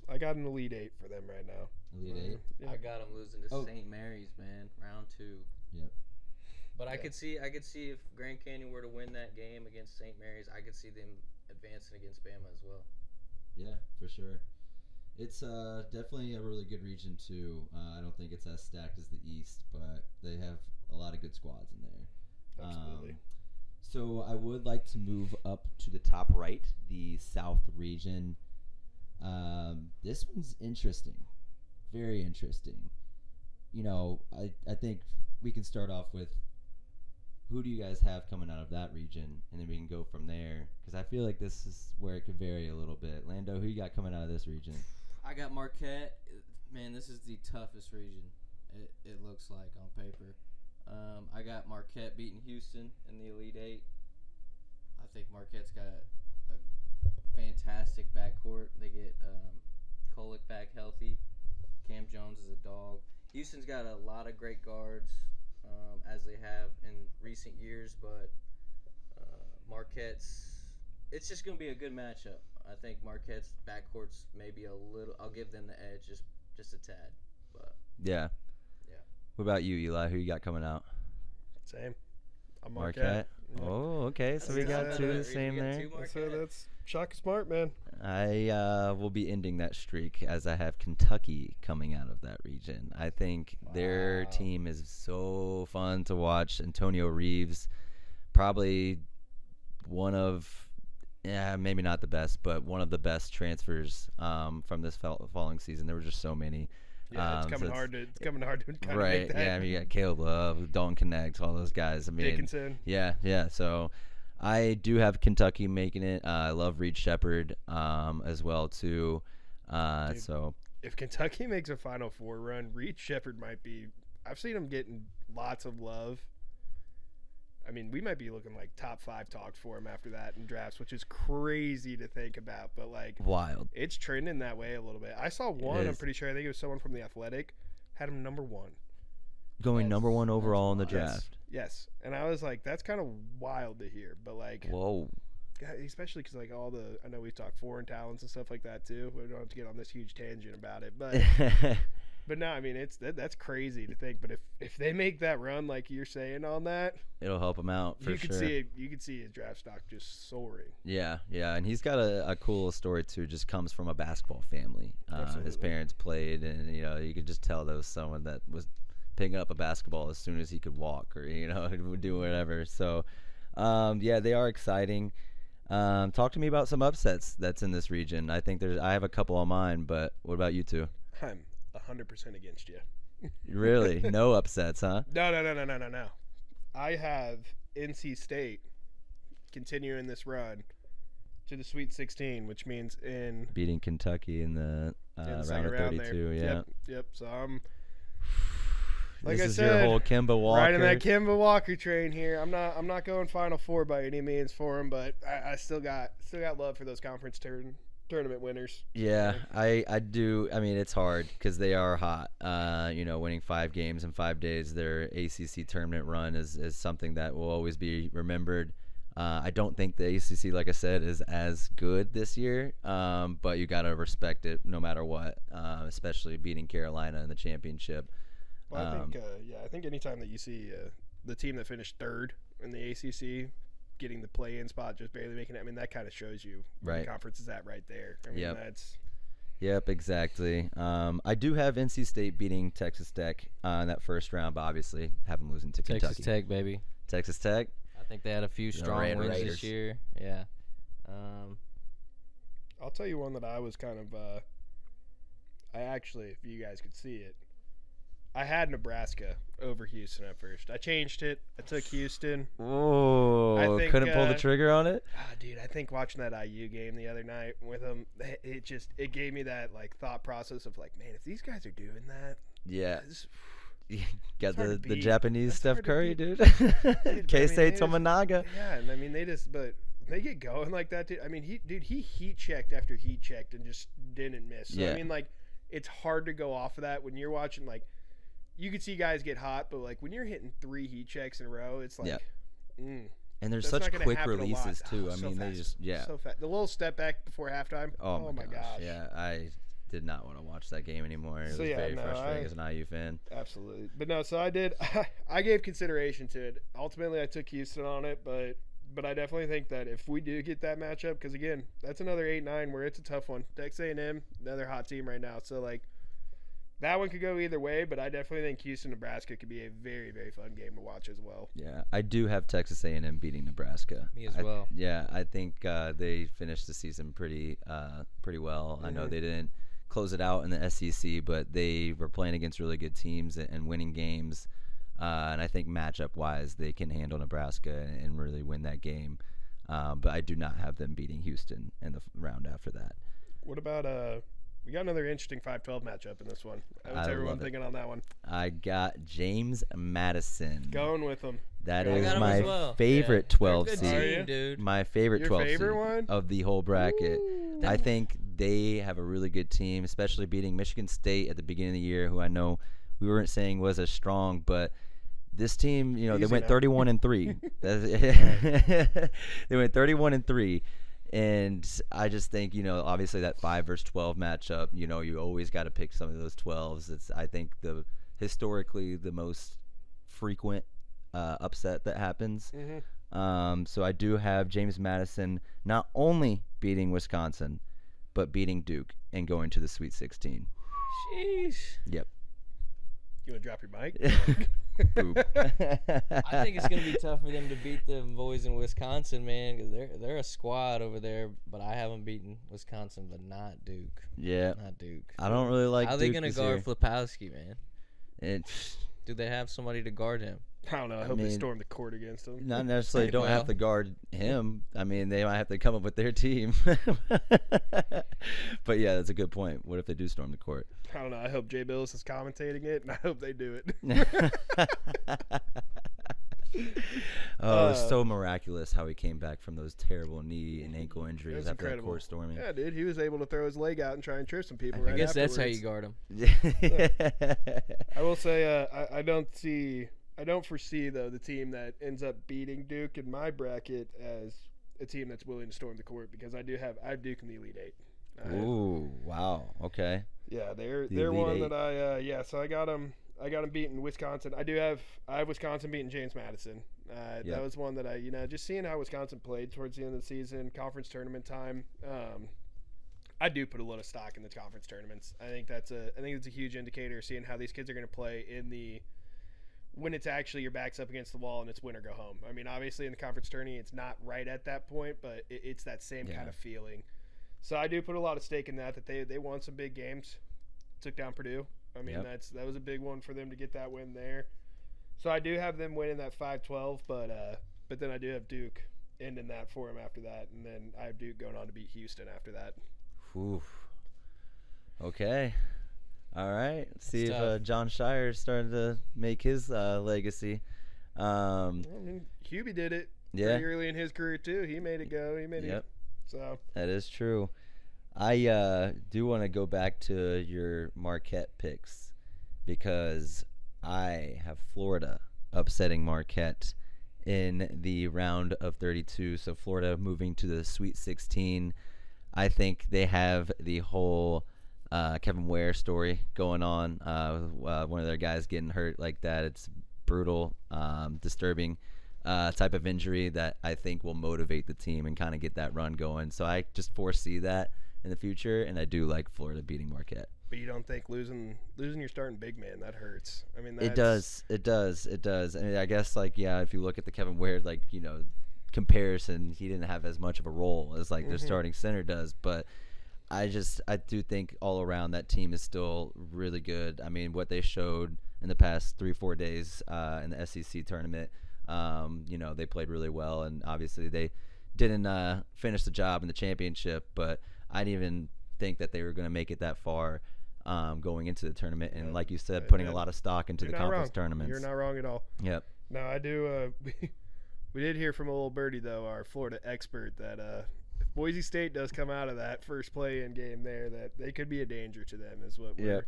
I got an Elite 8 for them right now. Elite 8. Yeah. I got them losing to St. Mary's, man, round 2. Yep. But I could see if Grand Canyon were to win that game against St. Mary's, I could see them advancing against Bama as well. Yeah, for sure. It's definitely a really good region too. I don't think it's as stacked as the East, but they have a lot of good squads in there. Absolutely. So I would like to move up to the top right, the South region. This one's interesting, very interesting. I think we can start off with who do you guys have coming out of that region, and then we can go from there, because I feel like this is where it could vary a little bit. Lando, who you got coming out of this region? I got Marquette. Man, this is the toughest region, it looks like on paper. I got Marquette beating Houston in the Elite 8. I think Marquette's got a fantastic backcourt. They get Kolek back healthy. Cam Jones is a dog. Houston's got a lot of great guards, as they have in recent years, but Marquette's, it's just going to be a good matchup. I think Marquette's backcourt's maybe a little, I'll give them the edge just a tad. But yeah. What about you, Eli? Who you got coming out? Same. I'm Marquette. Yep. Oh, okay. So we That's got good. two We the same got there. two So Marquette. that's Shaka Smart, man. I will be ending that streak as I have Kentucky coming out of that region. I think their Wow. team is so fun to watch. Antonio Reeves, probably one of, maybe not the best, but one of the best transfers from this following season. There were just so many. Yeah, it's so coming hard to kind of right. make that. Yeah, I mean, you got Caleb Love, Dalton Connect, all those guys. I mean, Dickinson. yeah. So I do have Kentucky making it. I love Reed Shepherd as well too. Dude. So If Kentucky makes a Final Four run, Reed Shepherd might be. I've seen him getting lots of love. I mean, we might be looking like top 5 talks for him after that in drafts, which is crazy to think about. But like, wild. it's trending that way a little bit. I saw one. I'm is. pretty sure. I think it was someone from the Athletic had him number 1. Going That's- number 1 that's overall in the wild. draft. Yes, and I was like, that's kind of wild to hear. But like, Whoa. God, especially because like all the, I know we've talked foreign talents and stuff like that too. We don't have to get on this huge tangent about it, but but no, I mean that's crazy to think. But if they make that run like you're saying on that, It'll help him out for you could sure. see it. You could see his draft stock just soaring. Yeah, and he's got a cool story too. Just comes from a basketball family. His Absolutely. parents played, and you could just tell there was someone that was picking up a basketball as soon as he could walk, or would do whatever. So, yeah, they are exciting. Talk to me about some upsets that's in this region. I think I have a couple on mine, but what about you two? I'm 100% against you. Really, no upsets, huh? No. I have NC State continuing this run to the Sweet 16, which means in Beating Kentucky in the in the round second of round 32. there. Yeah. Yep. So I'm like this I is said, your whole Kimba Walker. riding that Kimba Walker train here. I'm not going Final Four by any means for him, but I still got love for those conference tournament winners. Yeah, I do. I mean, it's hard because they are hot. Winning 5 games in 5 days, their ACC tournament run is something that will always be remembered. I don't think the ACC, like I said, is as good this year, but you got to respect it no matter what, especially beating Carolina in the championship. Well, I think anytime that you see the team that finished 3rd in the ACC getting the play-in spot, just barely making it, I mean, that kind of shows you where Right. the conference is at right there. I mean, Yep. that's Yep, exactly. I do have NC State beating Texas Tech in that first round, but obviously have them losing to Texas Kentucky. Tech, baby. Texas Tech. I think they had a few strong Red wins Raiders. this year. Yeah. I'll tell you one that I was kind of I actually, if you guys could see it, I had Nebraska over Houston at first. I changed it. I took Houston. Oh, I think, couldn't pull the trigger on it? Dude, I think watching that IU game the other night with them, it gave me that like thought process of like, man, if these guys are doing that, Yeah. this- Got It's hard the to beat. Japanese That's Steph hard to Curry, beat. dude. Dude, Keisei they just- Tominaga. Yeah, and I mean but they get going like that, dude. I mean, he heat checked after heat checked and just didn't miss. So Yeah. I mean, like, it's hard to go off of that when you're watching. Like, you could see guys get hot, but like when you're hitting 3 heat checks in a row, it's like, Yep. mm, And there's that's such not gonna quick happen a lot. releases too. Oh, I so mean, they fast. just so fast. The little step back before halftime. Oh my gosh. Yeah, I did not want to watch that game anymore. It So, was yeah, very no, frustrating as an IU fan. Absolutely. But no, so I did. I gave consideration to it. Ultimately, I took Houston on it, but I definitely think that if we do get that matchup, because again, that's another 8-9 where it's a tough one. Texas A&M, another hot team right now. So like that one could go either way, but I definitely think Houston, Nebraska could be a very, very fun game to watch as well. Yeah, I do have Texas A&M beating Nebraska. Me as well. Yeah, I think they finished the season pretty well. I know Mhm. they didn't close it out in the SEC, but they were playing against really good teams and winning games. And I think matchup-wise, they can handle Nebraska and really win that game. But I do not have them beating Houston in the round after that. What about we got another interesting 5-12 matchup in this one. What's I everyone love it. thinking on that one? I got James Madison. Going with them. That I is got 'em my as well. favorite Yeah. 12 They're a seed. good Are team, you? dude. My favorite Your 12 favorite seed one? of the whole bracket. Ooh. I think they have a really good team, especially beating Michigan State at the beginning of the year, who I know we weren't saying was as strong, but this team, they Easy went now. 31-3. They went 31-3, and I just think, obviously that 5 versus 12 matchup, you always got to pick some of those 12s. It's I think historically the most frequent upset that happens. Mm-hmm. So I do have James Madison not only beating Wisconsin, but beating Duke and going to the Sweet 16. Sheesh. Yep. You want to drop your mic? Boop. I think it's gonna be tough for them to beat the boys in Wisconsin, man. Cause they're a squad over there, but I haven't beaten Wisconsin, but not Duke. Yeah. Not Duke. I don't really like How are Duke they gonna this guard year. Flipowski, man? It, Do they have somebody to guard him? I don't know. I hope they storm the court against them. not necessarily don't have Well. to guard him. I mean, they might have to come up with their team. But yeah, that's a good point. What if they do storm the court? I don't know. I hope Jay Billis is commentating it, and I hope they do it. Oh, it's so miraculous how he came back from those terrible knee and ankle injuries That's after incredible. that court storming. Yeah, dude, he was able to throw his leg out and try and trip some people. I Right guess that's how afterwards. you guard him. I will say, I don't foresee though the team that ends up beating Duke in my bracket as a team that's willing to storm the court, because I have Duke in the Elite Eight. Ooh, wow. Okay. Yeah, they're Elite one Eight. that so I got them beating Wisconsin. I have Wisconsin beating James Madison. Yep. That was one that just seeing how Wisconsin played towards the end of the season, conference tournament time. I do put a lot of stock in the conference tournaments. I think it's a huge indicator, seeing how these kids are going to play when it's actually your back's up against the wall and it's win or go home. I mean, obviously in the conference tourney, it's not right at that point, but it's that same kind of feeling. So I do put a lot of stake in that they won some big games, took down Purdue. I mean, Yep. that was a big one for them to get that win there. So I do have them winning that 5-12, but then I do have Duke ending that for them after that, and then I have Duke going on to beat Houston after that. Oof. Okay. All right. Let's see It's if tough. John Shire's starting to make his legacy. I mean, Hubie did it Yeah. pretty early in his career too. He made it go. He made Yep. it. So That is true. I do want to go back to your Marquette picks because I have Florida upsetting Marquette in the round of 32. So Florida moving to the Sweet 16. I think they have the whole Kevin Ware story going on. One of their guys getting hurt like that. It's brutal, disturbing type of injury that I think will motivate the team and kind of get that run going. So I just foresee that in the future, and I do like Florida beating Marquette. but you don't think losing your starting big man, that hurts? I mean, It does. I mean, I guess if you look at the Kevin Ware comparison, he didn't have as much of a role as their starting center does, but I do think all around that team is still really good. I mean, what they showed in the past 3-4 days in the SEC tournament, they played really well, and obviously they didn't finish the job in the championship, but I didn't even think that they were going to make it that far going into the tournament, and like you said, putting a lot of stock into You're the not conference wrong. tournaments. You're not wrong at all. Yep. No, I do. We did hear from a little birdie though, our Florida expert, that if Boise State does come out of that first play-in game there, that they could be a danger to them. Is what we're.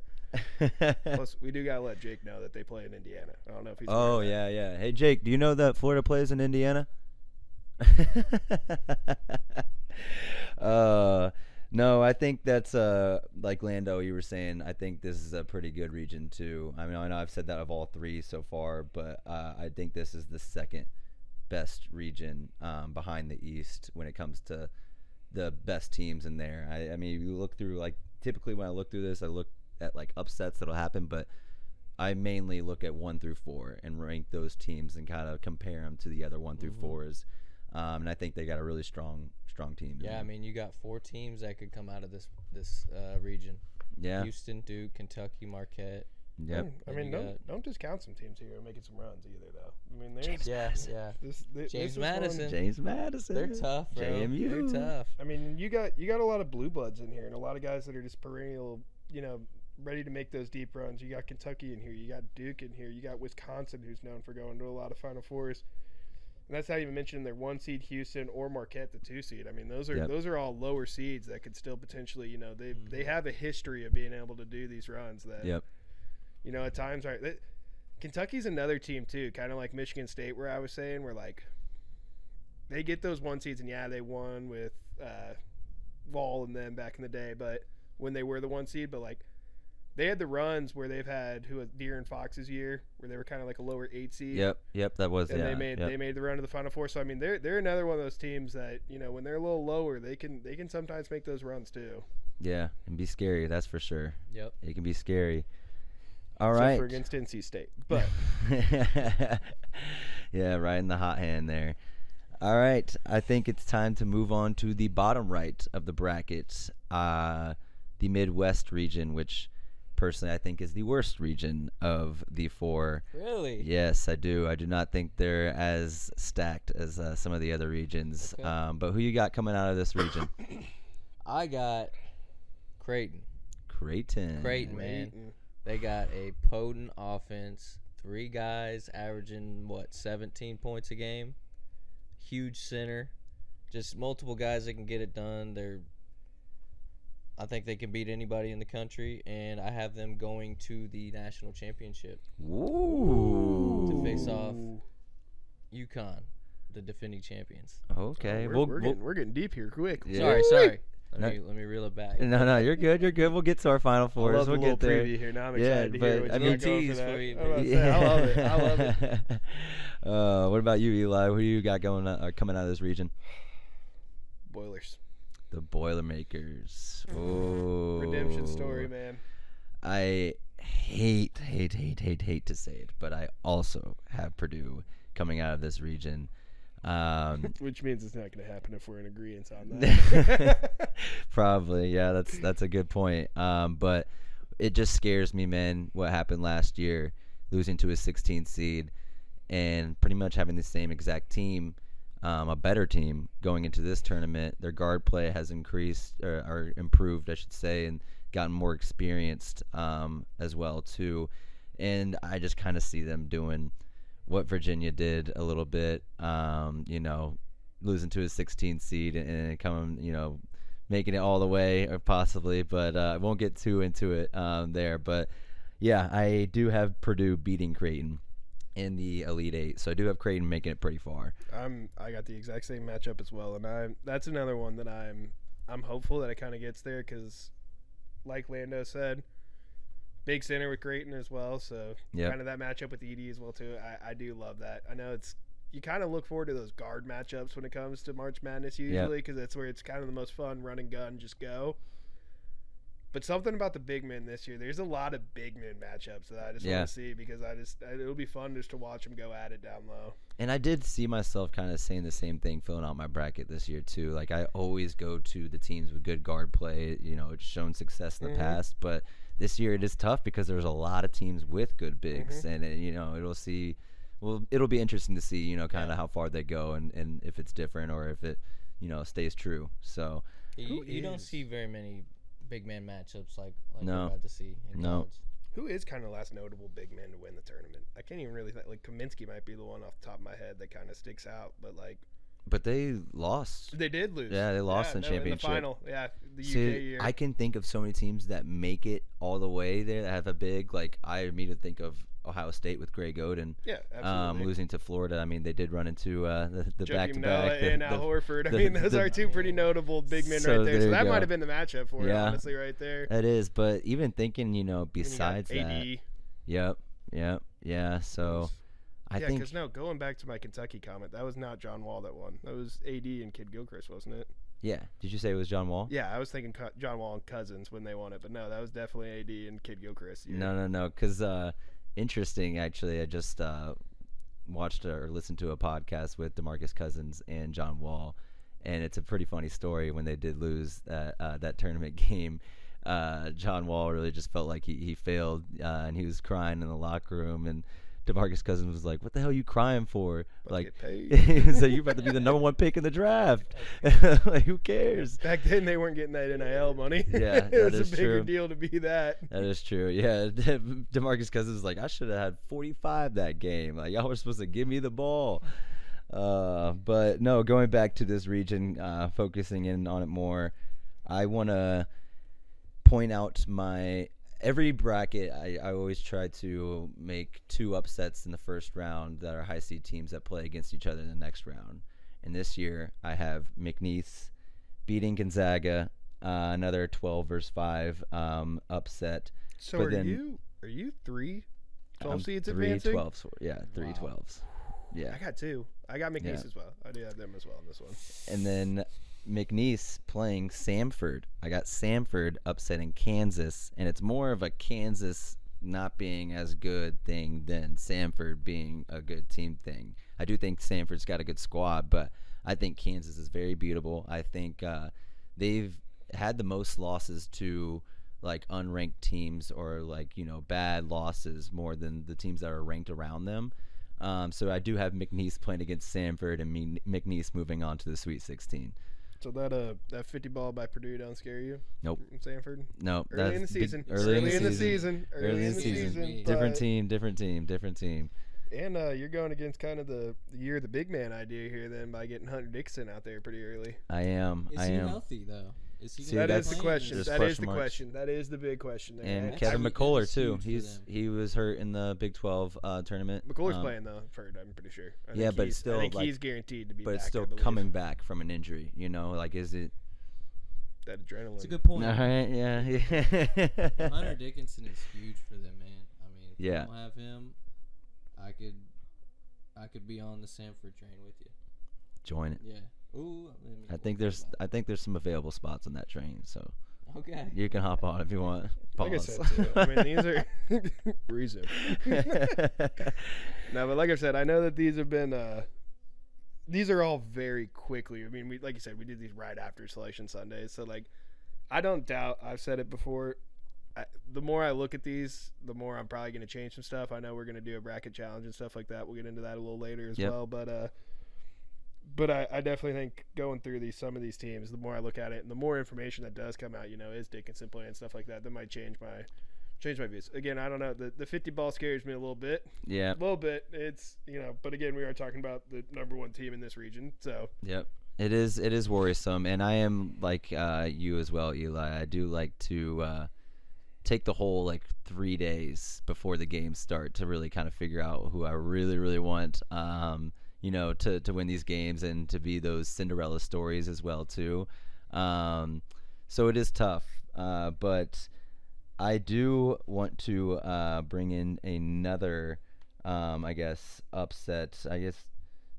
Plus, we do gotta let Jake know that they play in Indiana. I don't know if he's. aware Oh of that. yeah. Hey Jake, do you know that Florida plays in Indiana? No, I think that's like Lando, you were saying. I think this is a pretty good region too. I mean, I know I've said that of all three so far, but I think this is the second best region behind the East when it comes to the best teams in there. I mean, you look through typically when I look through this, I look at upsets that'll happen, but I mainly look at 1 through 4 and rank those teams and kind of compare them to the other 1 through 4s. And I think they got a really strong team. Yeah, I mean, you got 4 teams that could come out of this region. Yeah. Houston, Duke, Kentucky, Marquette. Yep. I mean, You don't discount some teams here making some runs either, though. I mean, there's Yeah. this James is Madison. one- James Madison. They're tough, bro. JMU. They're tough. I mean, you got a lot of blue bloods in here, and a lot of guys that are just perennial, ready to make those deep runs. You got Kentucky in here, you got Duke in here, you got Wisconsin, who's known for going to a lot of Final Fours, and that's not even mentioning their 1 seed Houston or Marquette, the 2 seed. I mean, those are all lower seeds that could still potentially, they have a history of being able to do these runs that, Yep. at times Kentucky's another team too, kind of like Michigan State, where I was saying, where they get those 1 seeds, and they won with Vol and them back in the day, but when they were the 1 seed, but they had the runs where they've had Deer and Fox's year where they were kind of like a lower 8 seed. Yep, that was And they made the run to the Final Four. So I mean, they're another one of those teams that when they're a little lower, they can sometimes make those runs too. Yeah, and be scary. That's for sure. Yep. It can be scary. All Except right. for against NC State, but yeah, right in the hot hand there. All right, I think it's time to move on to the bottom right of the bracket, the Midwest region, which personally I think is the worst region of the four. Really? Yes, I do. I do not think they're as stacked as some of the other regions. Okay. But who you got coming out of this region? I got Creighton. Creighton. Creighton, man. They got a potent offense. 3 guys averaging, 17 points a game. Huge center. Just multiple guys that can get it done. I think they can beat anybody in the country, and I have them going to the national championship Ooh. to face off UConn, the defending champions. Okay. We're getting deep here quick. Yeah. Sorry. Let me reel it back. No, you're good. You're good. We'll get to our Final Fours. I love the We'll little get there. preview here. Now I'm Yeah, excited to hear but, what I you mean, got going for tease that. for you, I'm about to say, I love it. I love it. What about you, Eli? Who do you got coming out of this region? Boilers. The Boilermakers. Oh, Redemption story, man. I hate to say it, but I also have Purdue coming out of this region. Which means it's not going to happen if we're in agreement on that. Probably, yeah. That's a good point. But it just scares me, man. What happened last year, losing to a 16th seed, and pretty much having the same exact team, a better team going into this tournament. Their guard play has increased or improved, I should say, and gotten more experienced as well too. And I just kind of see them doing what Virginia did a little bit, losing to a 16th seed and coming, making it all the way or possibly, but I won't get too into it there. But yeah, I do have Purdue beating Creighton in the Elite Eight, so I do have Creighton making it pretty far. I got the exact same matchup as well, and that's another one that I'm hopeful that it kind of gets there because, like Lando said, big center with Creighton as well, so kind of that matchup with Edie as well too. I do love that. I know you kind of look forward to those guard matchups when it comes to March Madness usually because that's where it's kind of the most fun, run and gun, just go. But something about the big men this year, there's a lot of big men matchups that I just want to see because it'll be fun just to watch them go at it down low. And I did see myself kind of saying the same thing filling out my bracket this year too. Like I always go to the teams with good guard play. It's shown success in the past, but this year it is tough because there's a lot of teams with good bigs, and it'll be interesting to see kind of how far they go and if it's different or if it stays true. So you don't see very many big man matchups like No. we're about to see in No. college. Who is kind of the last notable big man to win the tournament? I can't even really think. Like Kaminsky might be the one off the top of my head that kind of sticks out, but they lost. They did lose. Yeah, they lost in championship. In the final. Yeah, the See, UK year. I can think of so many teams that make it all the way there that have a big, like I immediately think of Ohio State with Greg Oden. Yeah, absolutely. Losing to Florida. I mean, they did run into the Joakim back-to-back. Noah and Al Horford. I mean, those are two pretty notable big men So right there. there So you that go. might have been the matchup for it, Yeah. honestly, right there. It is, but even thinking, And you got besides that. AD. Yep. Yeah. So I Yeah, think. because going back to my Kentucky comment, that was not John Wall that won. That was AD and Kid Gilchrist, wasn't it? Yeah. Did you say it was John Wall? Yeah, I was thinking John Wall and Cousins when they won it, but no, that was definitely AD and Kid Gilchrist. No. Because interesting, actually, I just watched or listened to a podcast with DeMarcus Cousins and John Wall, and it's a pretty funny story when they did lose that tournament game. John Wall really just felt like he failed, and he was crying in the locker room, and DeMarcus Cousins was like, "What the hell are you crying for?" Like, he was like, "You're about to be the number 1 pick in the draft. Like, who cares?" Back then, they weren't getting that NIL money. Yeah, it was that is a bigger true. deal to be that. That is true. Yeah, DeMarcus Cousins was like, "I should have had 45 that game. Like, y'all were supposed to give me the ball." But no, going back to this region, focusing in on it more, I want to point out every bracket. I always try to make 2 upsets in the first round that are high seed teams that play against each other in the next round. And this year, I have McNeese beating Gonzaga another 12 versus 5 upset. So But are then- you 3 12 seeds 3 advancing? 12s. Yeah, 3 Wow. 12s. Yeah. I got 2. I got McNeese Yeah. as well. I do have them as well in this one. And then McNeese playing Samford. I got Samford upsetting Kansas, and it's more of a Kansas not being as good thing than Samford being a good team thing. I do think Samford's got a good squad, but I think Kansas is very beatable. I think they've had the most losses to like unranked teams or like, bad losses more than the teams that are ranked around them. So I do have McNeese playing against Samford and McNeese moving on to the Sweet 16. So that 50 ball by Purdue don't scare you? Nope. From Sanford? No, Early in the that's big- season. Early in the season. Early in the season. Different but- team. Different team. And you're going against kind of the year of the big man idea here then by getting Hunter Dixon out there pretty early. I am. Is he healthy though? Is he See, gonna That be is the that's- playing? question. there's That is question the marks. question. That is the big question there. And That's Kevin huge- McCullough that's too. huge for them. He was hurt in the Big 12 tournament. McCullough's Um, playing though, I'm pretty sure. I yeah, think but he's- still, I think like- he's guaranteed to be but back. it's still I believe. coming back from an injury. Like, is it? That adrenaline. It's a good point. All right. Yeah. Hunter Dickinson is huge for them, man. I mean, if Yeah. you don't have him, I could be on the Sanford train with you. Join it. Yeah. Ooh. I think there's some available spots on that train, so Okay. you can hop on if you want. Like I Pause. said, too, I mean, these are reason. No, but like I said, I know that these have been. These are all very quickly. I mean, like you said, we did these right after Selection Sunday, so like, I don't doubt. I've said it before. The more I look at these, the more I'm probably going to change some stuff. I know we're going to do a bracket challenge and stuff like that. We'll get into that a little later as Yep. well. But I definitely think going through some of these teams, the more I look at it and the more information that does come out, is Dickinson playing and stuff like that, that might change my views. Again, I don't know. The 50 ball scares me a little bit. Yeah. A little bit. It's, but again, we are talking about the number one team in this region. So, Yep. It is worrisome, and I am like you as well, Eli. I do like to take the whole like 3 days before the games start to really kind of figure out who I really, really want, to win these games and to be those Cinderella stories as well too. So it is tough, but I do want to bring in another, I guess, upset. I guess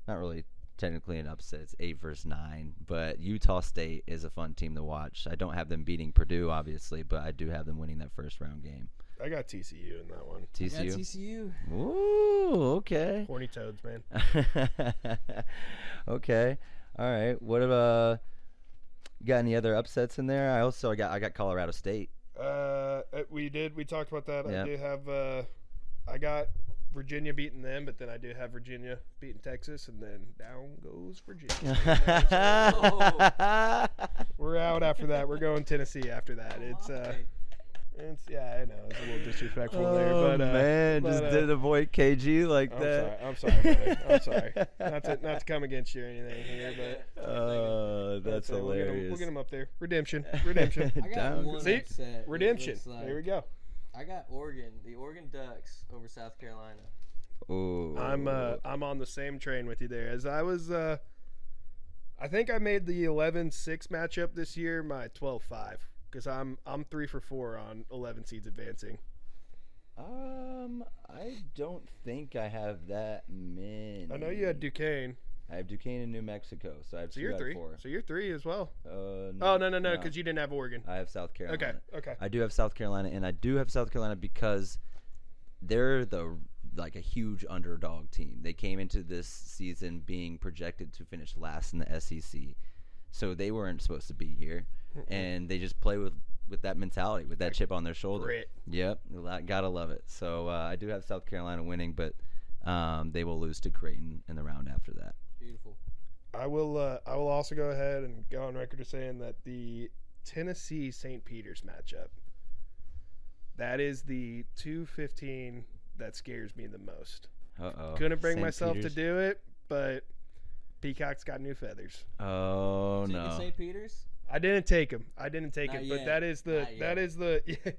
not really technically an upset. It's 8 versus 9, but Utah State is a fun team to watch. I don't have them beating Purdue, obviously, but I do have them winning that first round game. I got TCU in that one. I got TCU. TCU. Ooh, okay. Horny Toads, man. Okay. All right. What about you got any other upsets in there? I got Colorado State. We talked about that. Yeah. I do have, I got Virginia beating them, but then I do have Virginia beating Texas, and then down goes Virginia. We're out after that. We're going Tennessee after that. Yeah, I know it's a little disrespectful there, Oh but man, but, just did avoid KG like that. I'm sorry, buddy. I'm sorry. Not to come against you or anything here, but That's hilarious. We'll get him up there. Redemption. I got Down. one See? upset. Redemption. It looks like. There we go. I got the Oregon Ducks over South Carolina. Ooh. I'm on the same train with you there. As I was, I think I made the 11-6 matchup this year my 12-5 because I'm 3 for 4 on 11 seeds advancing. I don't think I have that many. I know you had Duquesne, I have Duquesne in New Mexico, so I have so 2 you're out 3. of 4. So you're 3 as well. No, Oh no, because you didn't have Oregon. I have South Carolina. Okay. I do have South Carolina, and I do have South Carolina because they're a huge underdog team. They came into this season being projected to finish last in the SEC, so they weren't supposed to be here, and they just play with that mentality, with that chip on their shoulder. Grit. Yep, gotta love it. So I do have South Carolina winning, but they will lose to Creighton in the round after that. Beautiful. I will also go ahead and go on record as saying that the Tennessee St. Peter's matchup, that is the 2-15 that scares me the most. Uh-oh. Couldn't bring St. myself Peter's. to do it, but Peacock's got new feathers. Oh Taking no. St. Peter's. I didn't take him. Not but yet. that is the Not yet.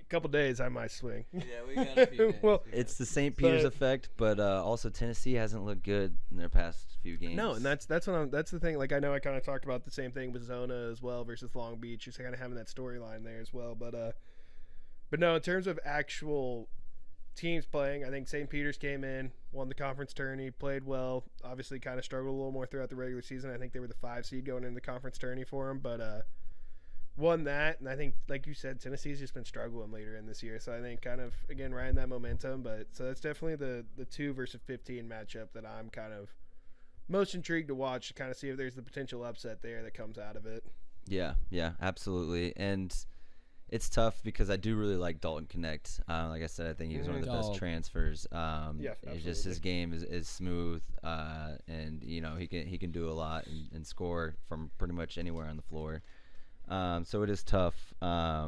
couple days I might swing. Yeah, we got a few days. Well, It's the St. Peter's But- effect, but also Tennessee hasn't looked good in their past few games. No, and that's the thing. Like I know I kind of talked about the same thing with Zona as well versus Long Beach, just kind of having that storyline there as well. But no, in terms of actual teams playing, I think St. Peter's came in, won the conference tourney, played well. Obviously, kind of struggled a little more throughout the regular season. I think they were the 5 seed going into the conference tourney for them, but won that. And I think, like you said, Tennessee's just been struggling later in this year. So I think kind of again riding that momentum. But so that's definitely the 2 versus 15 matchup that I'm kind of most intrigued to watch to kind of see if there's the potential upset there that comes out of it. Yeah, absolutely. And it's tough because I do really like Dalton Connect. Like I said, I think he was one of the best Dog. transfers. Yeah, it's just his absolutely. game is smooth, and he can do a lot and score from pretty much anywhere on the floor. So it is tough. I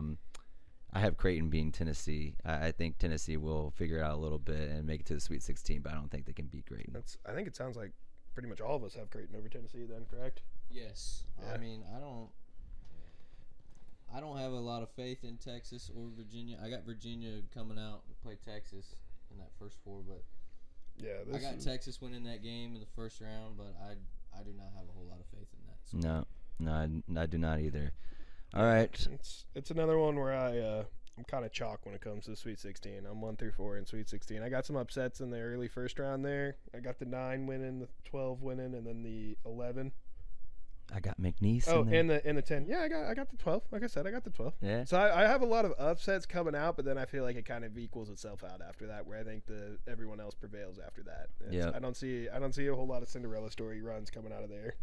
have Creighton beating Tennessee. I think Tennessee will figure it out a little bit and make it to the Sweet 16, but I don't think they can beat Creighton. I think it sounds like pretty much all of us have Creighton over Tennessee then, correct? Yes. Yeah. I mean, I don't have a lot of faith in Texas or Virginia. I got Virginia coming out to play Texas in that first 4, but Yeah, I got Texas winning that game in the first round, but I do not have a whole lot of faith in that. So. No, I do not either. All right. It's another one where I'm kind of chalk when it comes to the Sweet 16. I'm 1 through 4 in Sweet 16. I got some upsets in the early first round there. I got the 9 winning, the 12 winning, and then the 11. I got McNeese. Oh, in there. and the 10. Yeah, I got the 12. Like I said, I got the 12. Yeah. So I have a lot of upsets coming out, but then I feel like it kind of equals itself out after that, where I think everyone else prevails after that. Yep. I don't see a whole lot of Cinderella story runs coming out of there.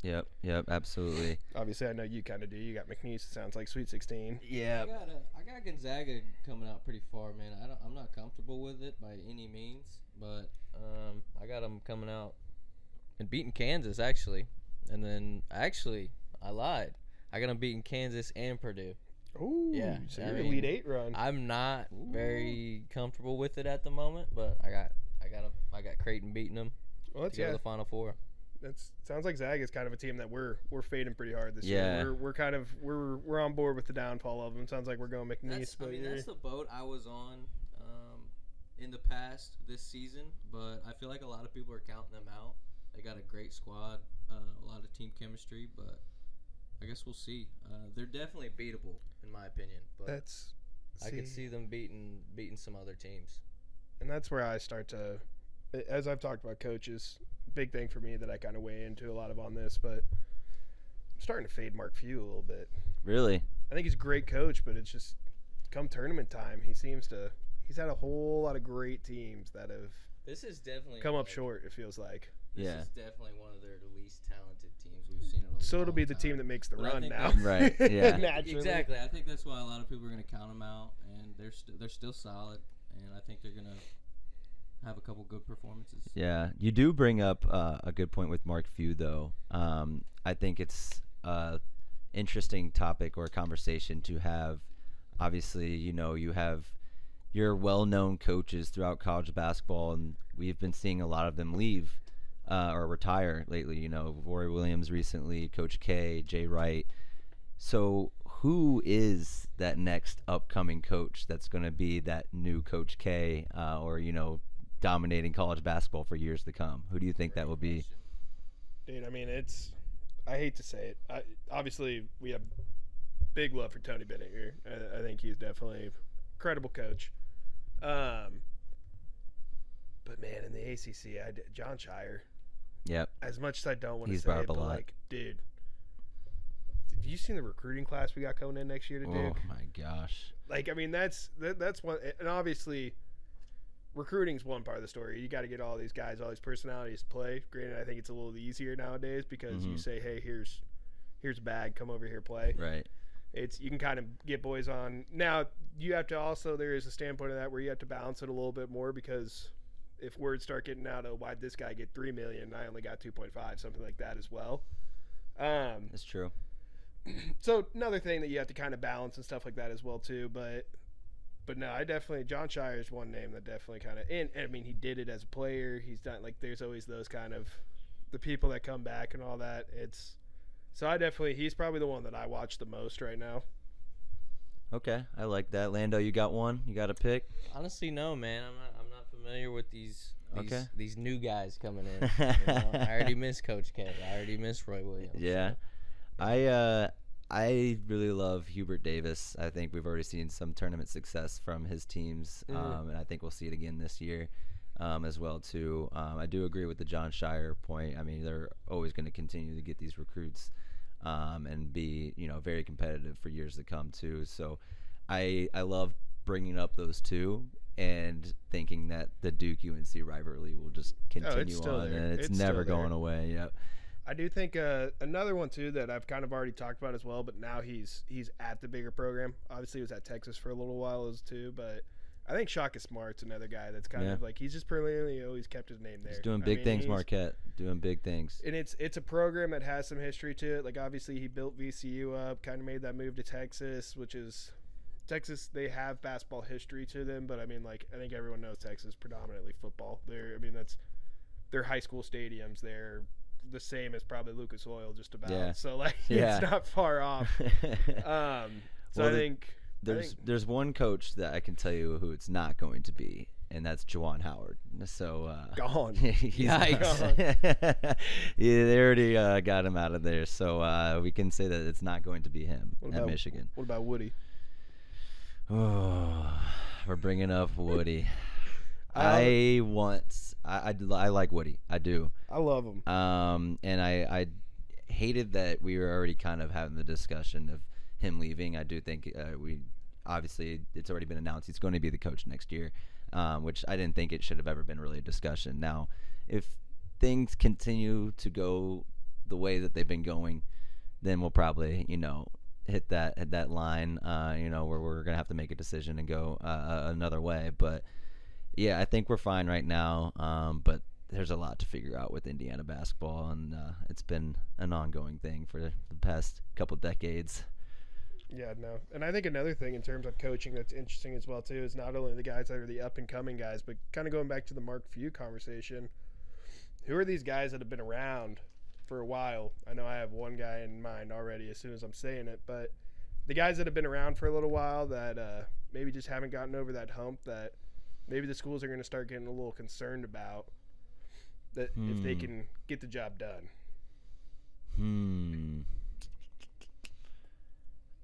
Yep, absolutely. Obviously, I know you kind of do. You got McNeese. It sounds like Sweet 16. Yeah. I got Gonzaga coming out pretty far, man. I'm not comfortable with it by any means, but I got them coming out and beating Kansas actually, and then actually I lied. I got them beating Kansas and Purdue. Ooh, Yeah, so I you're mean, Elite 8 run. I'm not very comfortable with it at the moment, but I got Creighton beating them Well, to go to the Final Four. Sounds like Zag is kind of a team that we're fading pretty hard this Yeah. year. We're on board with the downfall of them. Sounds like we're going McNeese, That's the boat I was on in the past this season, but I feel like a lot of people are counting them out. They got a great squad, a lot of team chemistry, but I guess we'll see. They're definitely beatable in my opinion, but I could see them beating some other teams. and that's where I start to, as I've talked about coaches, big thing for me that I kind of weigh into a lot of on this, but I'm starting to fade Mark Few a little bit. Really? I think he's a great coach, but it's just come tournament time, he's had a whole lot of great teams that have This is definitely come up short, it feels like. This Yeah. is definitely one of their least talented teams we've seen in a So long it'll be the time. team that makes the But I run think now. Right, yeah. Naturally. Exactly. I think that's why a lot of people are going to count them out, and they're still solid, and I think they're going to have a couple good performances. Yeah, you do bring up a good point with Mark Few, though. I think it's an interesting topic or conversation to have. Obviously, you have your well-known coaches throughout college basketball, and we've been seeing a lot of them leave or retire lately. Rory Williams recently, Coach K, Jay Wright. So who is that next upcoming coach that's going to be that new Coach K or, dominating college basketball for years to come? Who do you think that will be? Dude, I mean, I hate to say it. Obviously, we have big love for Tony Bennett here. I think he's definitely a credible coach. But, man, in the ACC, John Shire, Yep. as much as I don't want to He's say brought it, up a but, lot. like, dude, have you seen the recruiting class we got coming in next year to Duke? Oh, my gosh. Like, I mean, that's one, and obviously recruiting's one part of the story. You got to get all these guys, all these personalities to play. Granted, I think it's a little easier nowadays because you say, hey, here's a bag, come over here, play. Right. You can kind of get boys on. Now, you have to also, there is a standpoint of that where you have to balance it a little bit more, because if words start getting out of why'd this guy get $3 million, I only got 2.5, something like that as well. That's true. So another thing that you have to kind of balance and stuff like that as well too, but no, I definitely, John Shire is one name that definitely kind of, and I mean, he did it as a player. He's done, like, there's always those kind of the people that come back and all that. So he's probably the one that I watch the most right now. Okay, I like that. Lando, you got one? You got a pick? Honestly, no, man. I'm not familiar with these Okay. these new guys coming in. I already miss Coach K. I already miss Roy Williams. Yeah. so. I really love Hubert Davis. I think we've already seen some tournament success from his teams, and I think we'll see it again this year as well too. I do agree with the John Shire point. I mean, they're always going to continue to get these recruits and be very competitive for years to come too. So I love bringing up those two and thinking that the Duke UNC rivalry will just continue still on, there. and it's It's never still going there. away. Yep. I do think another one too that I've kind of already talked about as well, but now he's at the bigger program. Obviously, he was at Texas for a little while as too, but I think Shaka Smart's another guy that's kind of like he's just perennially always kept his name there. He's doing big things, Marquette. Doing big things. And it's a program that has some history to it. Like obviously he built VCU up, kind of made that move to Texas, which is Texas. They have basketball history to them, but I mean, like I think everyone knows Texas predominantly football. That's their high school stadiums. They're the same as probably Lucas Oil, just about. Yeah. So like Yeah. it's not far off. So Well, I think there's one coach that I can tell you who it's not going to be, and that's Juwan Howard. So gone. he's Yikes. Yeah, they already got him out of there, so we can say that it's not going to be him at Michigan. What about Woody? Oh, we're bringing up Woody. I like Woody. I do. I love him. And I hated that we were already kind of having the discussion of him leaving. I do think obviously it's already been announced he's going to be the coach next year, which I didn't think it should have ever been really a discussion. Now, if things continue to go the way that they've been going, then we'll probably hit that line where we're gonna have to make a decision and go another way. But yeah, I think we're fine right now, but there's a lot to figure out with Indiana basketball, and it's been an ongoing thing for the past couple decades. Yeah, no. And I think another thing in terms of coaching that's interesting as well, too, is not only the guys that are the up-and-coming guys, but kind of going back to the Mark Few conversation, who are these guys that have been around for a while? I know I have one guy in mind already as soon as I'm saying it, but the guys that have been around for a little while that maybe just haven't gotten over that hump that maybe the schools are going to start getting a little concerned about that if they can get the job done.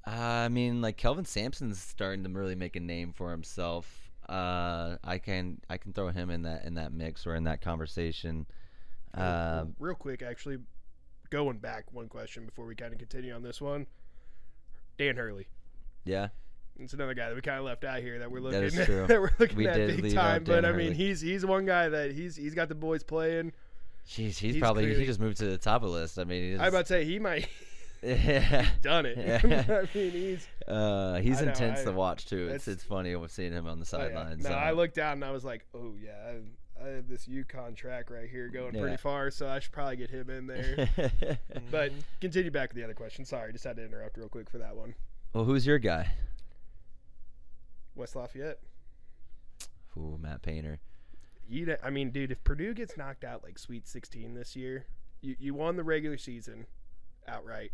I mean, like Kelvin Sampson's starting to really make a name for himself. I can throw him in that mix or in that conversation. Real quick, actually, going back one question before we kind of continue on this one. Dan Hurley. Yeah. It's another guy that we kind of left out here that we're looking That is true. we did big leave time. out But Dan I mean, Hurley. he's one guy that he's got the boys playing. Jeez, He's probably clearly- he just moved to the top of the list. I mean, I was about to say he might yeah. done it. Yeah. I mean, he's I know, intense to watch too. It's that's- funny seeing him on the oh, yeah. sidelines. No, I looked down and I was like, oh yeah, I have this UConn track right here going Yeah. pretty far, so I should probably get him in there. But continue back with the other question. Sorry, just had to interrupt real quick for that one. Well, who's your guy? West Lafayette. Ooh, Matt Painter. I mean, dude, if Purdue gets knocked out like Sweet 16 this year, you won the regular season outright,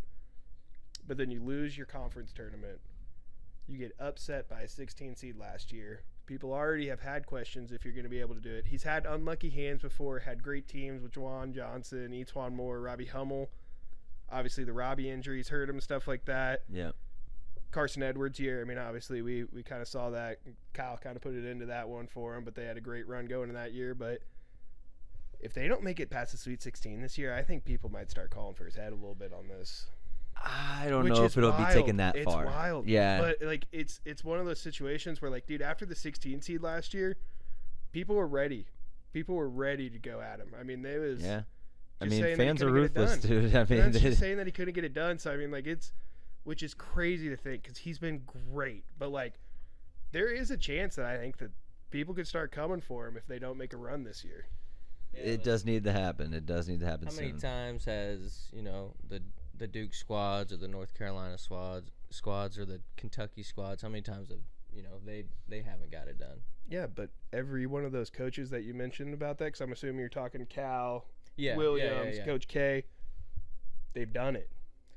but then you lose your conference tournament. You get upset by a 16 seed last year. People already have had questions if you're going to be able to do it. He's had unlucky hands before, had great teams with Juwan Johnson, Etwan Moore, Robbie Hummel. Obviously, the Robbie injuries hurt him, stuff like that. Yeah. Carson Edwards here. I mean, obviously, we kind of saw that. Kyle kind of put it into that one for him, but they had a great run going in that year. But if they don't make it past the Sweet 16 this year, I think people might start calling for his head a little bit on this. I don't Which know is if it'll wild. be taken that far. It's wild. Yeah. But, like, it's one of those situations where, like, dude, after the 16 seed last year, people were ready. People were ready to go at him. I mean, they was Yeah. I just mean, saying that he fans are couldn't get it ruthless, done. dude. I mean, Fans just saying that he couldn't get it done. So, I mean, like, which is crazy to think because he's been great. But, like, there is a chance that I think that people could start coming for him if they don't make a run this year. it does need to happen. It does need to happen How many soon. times has the Duke squads or the North Carolina squads or the Kentucky squads? How many times have they haven't got it done? Yeah, but every one of those coaches that you mentioned about that, because I'm assuming you're talking Cal, Yeah, Williams, yeah. Coach K, they've done it.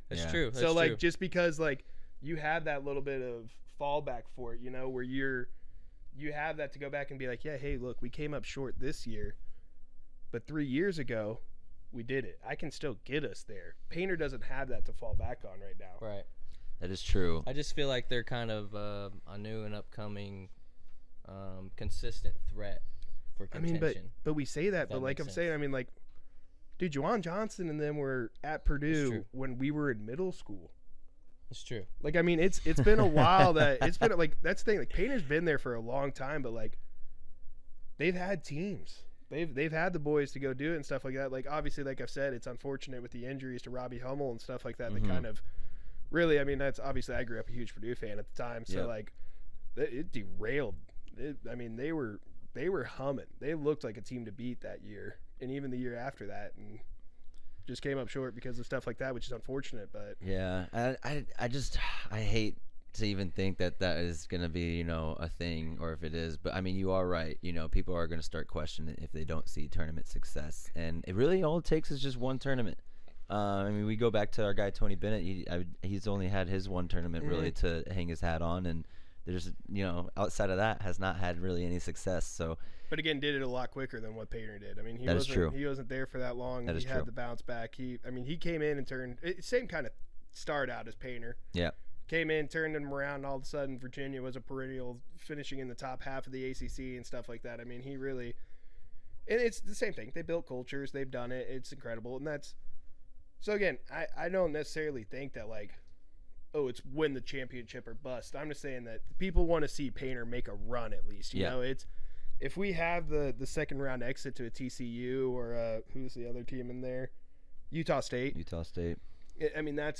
That's Yeah. true. That's So, like, true. just because, like, you have that little bit of fallback for it, where you have that to go back and be like, yeah, hey, look, we came up short this year, but 3 years ago we did it. I can still get us there. Painter doesn't have that to fall back on right now. Right. That is true. I just feel like they're kind of a new and upcoming consistent threat for contention. But we say that, but like I'm saying, dude, Juwan Johnson and them were at Purdue when we were in middle school. It's true. Like, it's been a while that's the thing. Like, Painter's been there for a long time, but like, they've had teams. They've had the boys to go do it and stuff like that. Like, obviously, like I've said, it's unfortunate with the injuries to Robbie Hummel and stuff like that. That kind of really, that's obviously, I grew up a huge Purdue fan at the time, so like, it derailed. They were humming. They looked like a team to beat that year, and even the year after that, and just came up short because of stuff like that, which is unfortunate. But yeah, I hate to even think that is going to be a thing, or if it is. But you are right. People are going to start questioning if they don't see tournament success, and it really all it takes is just one tournament. We go back to our guy Tony Bennett. He's only had his one tournament really to hang his hat on, and there's outside of that has not had really any success. So, but again, did it a lot quicker than what Painter did. He wasn't there for that long. That is had the bounce back. He came in and turned same kind of start out as Painter. Yeah. Came in, turned him around, and all of a sudden Virginia was a perennial, finishing in the top half of the ACC and stuff like that. He really, and it's the same thing. They built cultures. They've done it. It's incredible, and that's so. Again, I don't necessarily think that like, oh, it's win the championship or bust. I'm just saying that people want to see Painter make a run at least. You know, it's if we have the second round exit to a TCU or who's the other team in there, Utah State.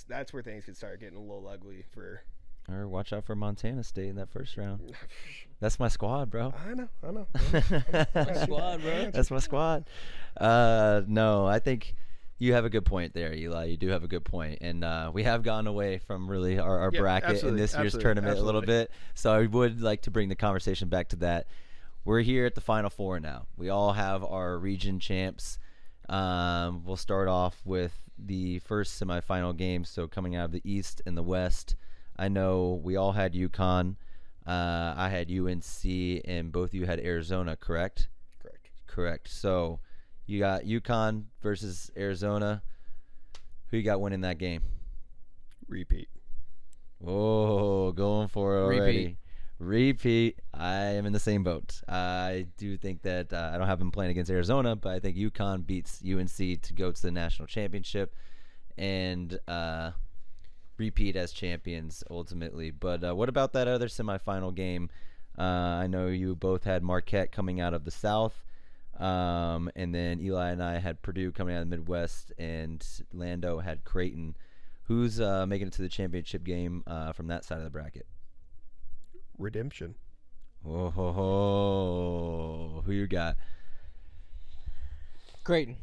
That's where things could start getting a little ugly for. Or watch out for Montana State in that first round. That's my squad, bro. I know. My squad, bro. That's my squad. No, I think you have a good point there, Eli. You do have a good point. And we have gone away from really our bracket in this year's tournament a little bit. So I would like to bring the conversation back to that. We're here at the Final Four now. We all have our region champs. We'll start off with the first semifinal game. So coming out of the East and the West, I know we all had UConn. I had UNC, and both of you had Arizona, correct? Correct. So you got UConn versus Arizona. Who you got winning that game? Repeat. Oh, going for it already. Repeat. I am in the same boat. I do think that I don't have them playing against Arizona, but I think UConn beats UNC to go to the national championship and repeat as champions ultimately. But what about that other semifinal game? I know you both had Marquette coming out of the South, and then Eli and I had Purdue coming out of the Midwest, and Lando had Creighton. Who's making it to the championship game from that side of the bracket? Redemption. Whoa, who you got? Creighton.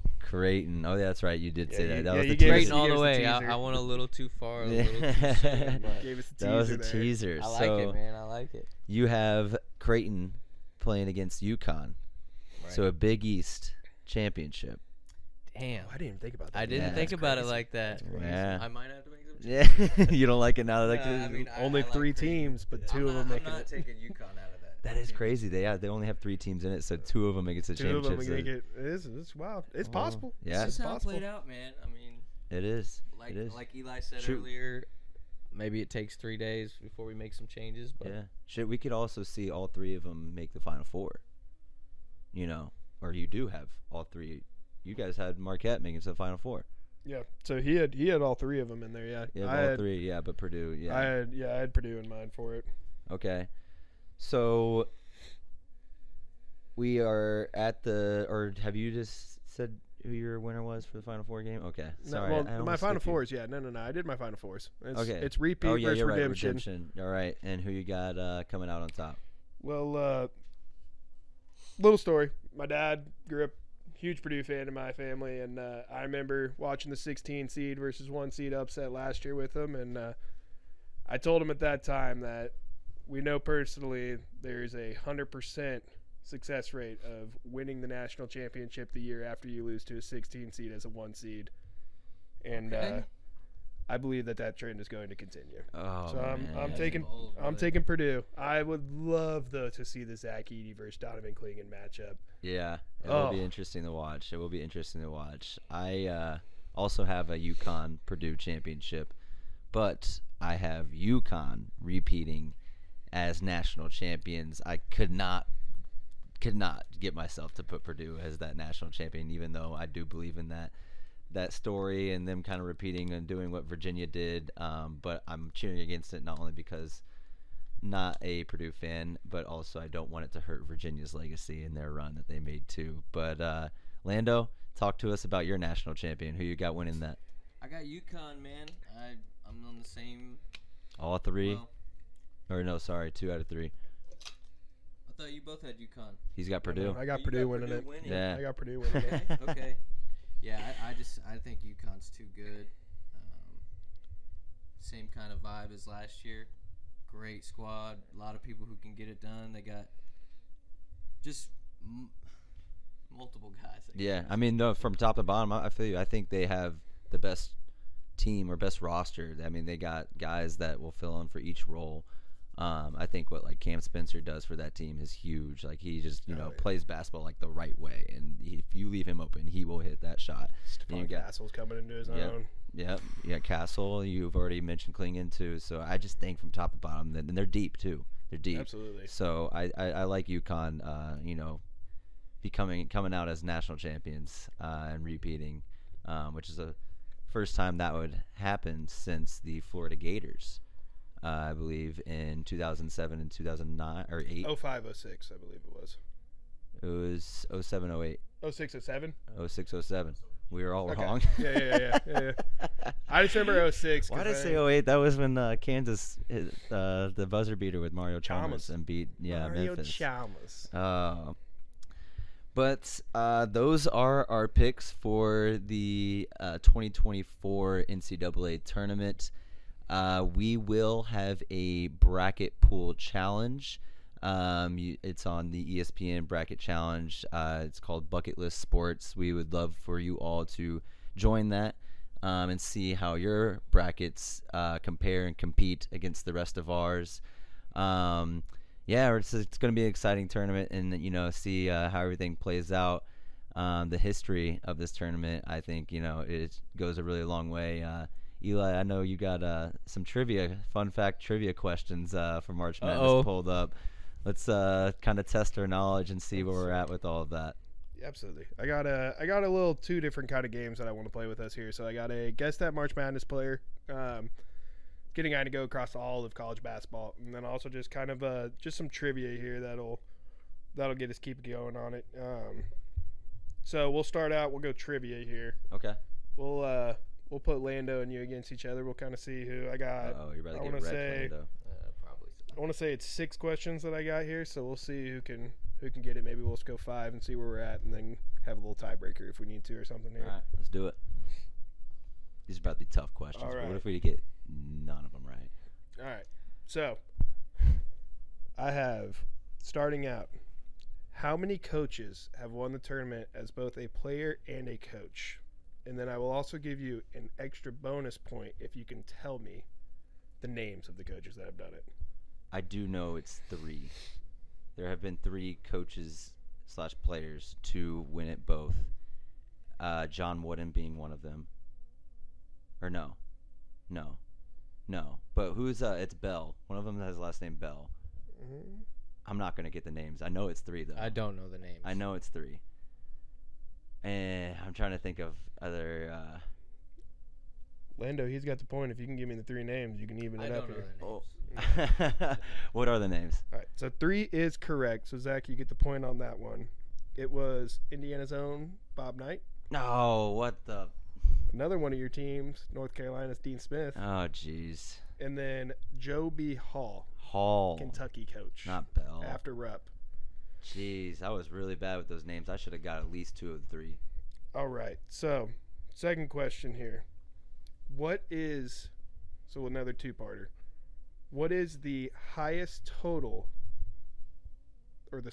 Oh, yeah, that's right. You did say that. That was the teaser. Creighton all the way. I went a little too far. A little too soon, gave us that was a teaser. I like it, man. I like it. You have Creighton playing against UConn. Right. So a Big East championship. Damn. Oh, I didn't even think about that. I didn't think about it like that. Yeah. I might have to make some changes. Yeah. You don't like it now? Only three teams, but two of them making it. I'm not taking UConn out of that. That is crazy. They only have 3 teams in it, so 2 of them make it to the championship. 2 of them make it. It's wild. It's possible. Yeah. It's how it possible. played out, man. It is. Like Eli said earlier, maybe it takes 3 days before we make some changes. But we could also see all 3 of them make the Final Four. Or you do have all 3. You guys had Marquette making it to the Final Four. Yeah. So he had all 3 of them in there. Yeah. Yeah, all 3. Yeah, but Purdue. Yeah. I had Purdue in mind for it. Okay. So we are at or have you just said who your winner was for the Final Four game? Okay. Sorry. No, my Final Fours, No. I did my Final Fours. It's repeat versus redemption. Right, redemption. All right. And who you got coming out on top? Well, little story. My dad grew up huge Purdue fan in my family, and I remember watching the 16 seed versus 1 seed upset last year with him, and I told him at that time that we know personally there's a 100% success rate of winning the national championship the year after you lose to a 16 seed as a 1 seed. And I believe that trend is going to continue. Oh, So I'm man. taking Bold, I'm brother. taking Purdue. I would love though to see the Zach Edey versus Donovan Clingan matchup. Yeah, it will be Oh. interesting to watch. It will be interesting to watch. I also have a UConn Purdue championship, but I have UConn repeating as national champions. I could not get myself to put Purdue as that national champion, even though I do believe in that story and them kind of repeating and doing what Virginia did. But I'm cheering against it not only because not a Purdue fan, but also I don't want it to hurt Virginia's legacy and their run that they made too. But Lando, talk to us about your national champion. Who you got winning that? I got UConn, man. I'm on the same. All three? Well, Or no, sorry, 2 out of 3. I thought you both had UConn. He's got Purdue. I got You Purdue got winning Purdue it. winning. Yeah. I got Purdue winning it. Okay. Okay. Yeah, I think UConn's too good. Same kind of vibe as last year. Great squad. A lot of people who can get it done. They got just multiple guys. Yeah, I mean, no, from top to bottom, I feel you. I think they have the best team or best roster. I mean, they got guys that will fill in for each role. I think what like Cam Spencer does for that team is huge. Like he just plays basketball like the right way, and if you leave him open, he will hit that shot. And you Stephon got- Castle's coming into his Yep. own. Yep, you got Castle. You've already mentioned Klingon too. So I just think from top to bottom, and they're deep too. They're deep. Absolutely. So I like UConn. Coming out as national champions and repeating, which is the first time that would happen since the Florida Gators. I believe in 2007 and 2009 or 8. 05, 06, I believe it was. It was 07, 08, 06, 07? 06, 07. We were all Okay. wrong. Yeah. I just remember 06. Why did I say 08? That was when Kansas hit the buzzer beater with Mario Chalmers Chalmers. and beat Mario Memphis. Chalmers. But those are our picks for the 2024 NCAA tournament. We will have a bracket pool challenge. It's on the ESPN bracket challenge. It's called Bucket List Sports. We would love for you all to join that and see how your brackets compare and compete against the rest of ours. It's going to be an exciting tournament, and see how everything plays out. The history of this tournament, I think, it goes a really long way. Eli, I know you got some fun fact trivia questions for March Madness pulled up. Let's kind of test our knowledge and see where we're at with all of that. Absolutely. I got a little 2 different kind of games that I want to play with us here. So I got a guess that March Madness player, getting a guy to go across all of college basketball, and then also just kind of just some trivia here that'll get us keep going on it. So we'll start out. We'll go trivia here. Okay. We'll put Lando and you against each other. We'll kind of see who I got. Oh, you're about to I get wanna wrecked, say- Lando. Probably so. I want to say it's 6 questions that I got here, so we'll see who can get it. Maybe we'll just go 5 and see where we're at, and then have a little tiebreaker if we need to or something here. All right, let's do it. These are about to be tough questions. All But right. what if we get none of them right? All right. So I have, starting out, how many coaches have won the tournament as both a player and a coach? And then I will also give you an extra bonus point if you can tell me the names of the coaches that have done it. I do know it's 3. There have been 3 coaches / players to win it both. John Wooden being one of them. Or no. But who's it's Bell. One of them has the last name Bell. Mm-hmm. I'm not gonna get the names. I know it's 3 though. I don't know the names. I know it's 3. And I'm trying to think of other. Lando, he's got the point. If you can give me the 3 names, you can even I it don't up know here. their names. What are the names? All right, so 3 is correct. So Zach, you get the point on that one. It was Indiana's own Bob Knight. No, what the? Another one of your teams, North Carolina's Dean Smith, Oh, jeez. and then Joe B. Hall, Hall. Kentucky coach, Not Bell. after Rupp. Jeez, I was really bad with those names. I should have got at least 2 of the 3. All right, so second question here. Another 2-parter. What is the highest total, or the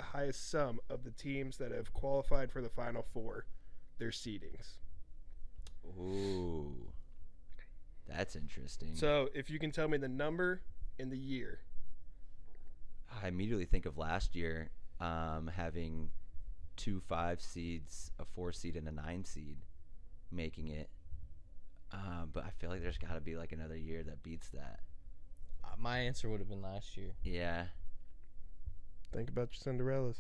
highest sum of the teams that have qualified for the Final Four, their seedings? Ooh. That's interesting. So if you can tell me the number and the year. I immediately think of last year having 2 5 seeds, a 4 seed, and a 9 seed making it. But I feel like there's got to be like another year that beats that. My answer would have been last year. Yeah. Think about your Cinderellas.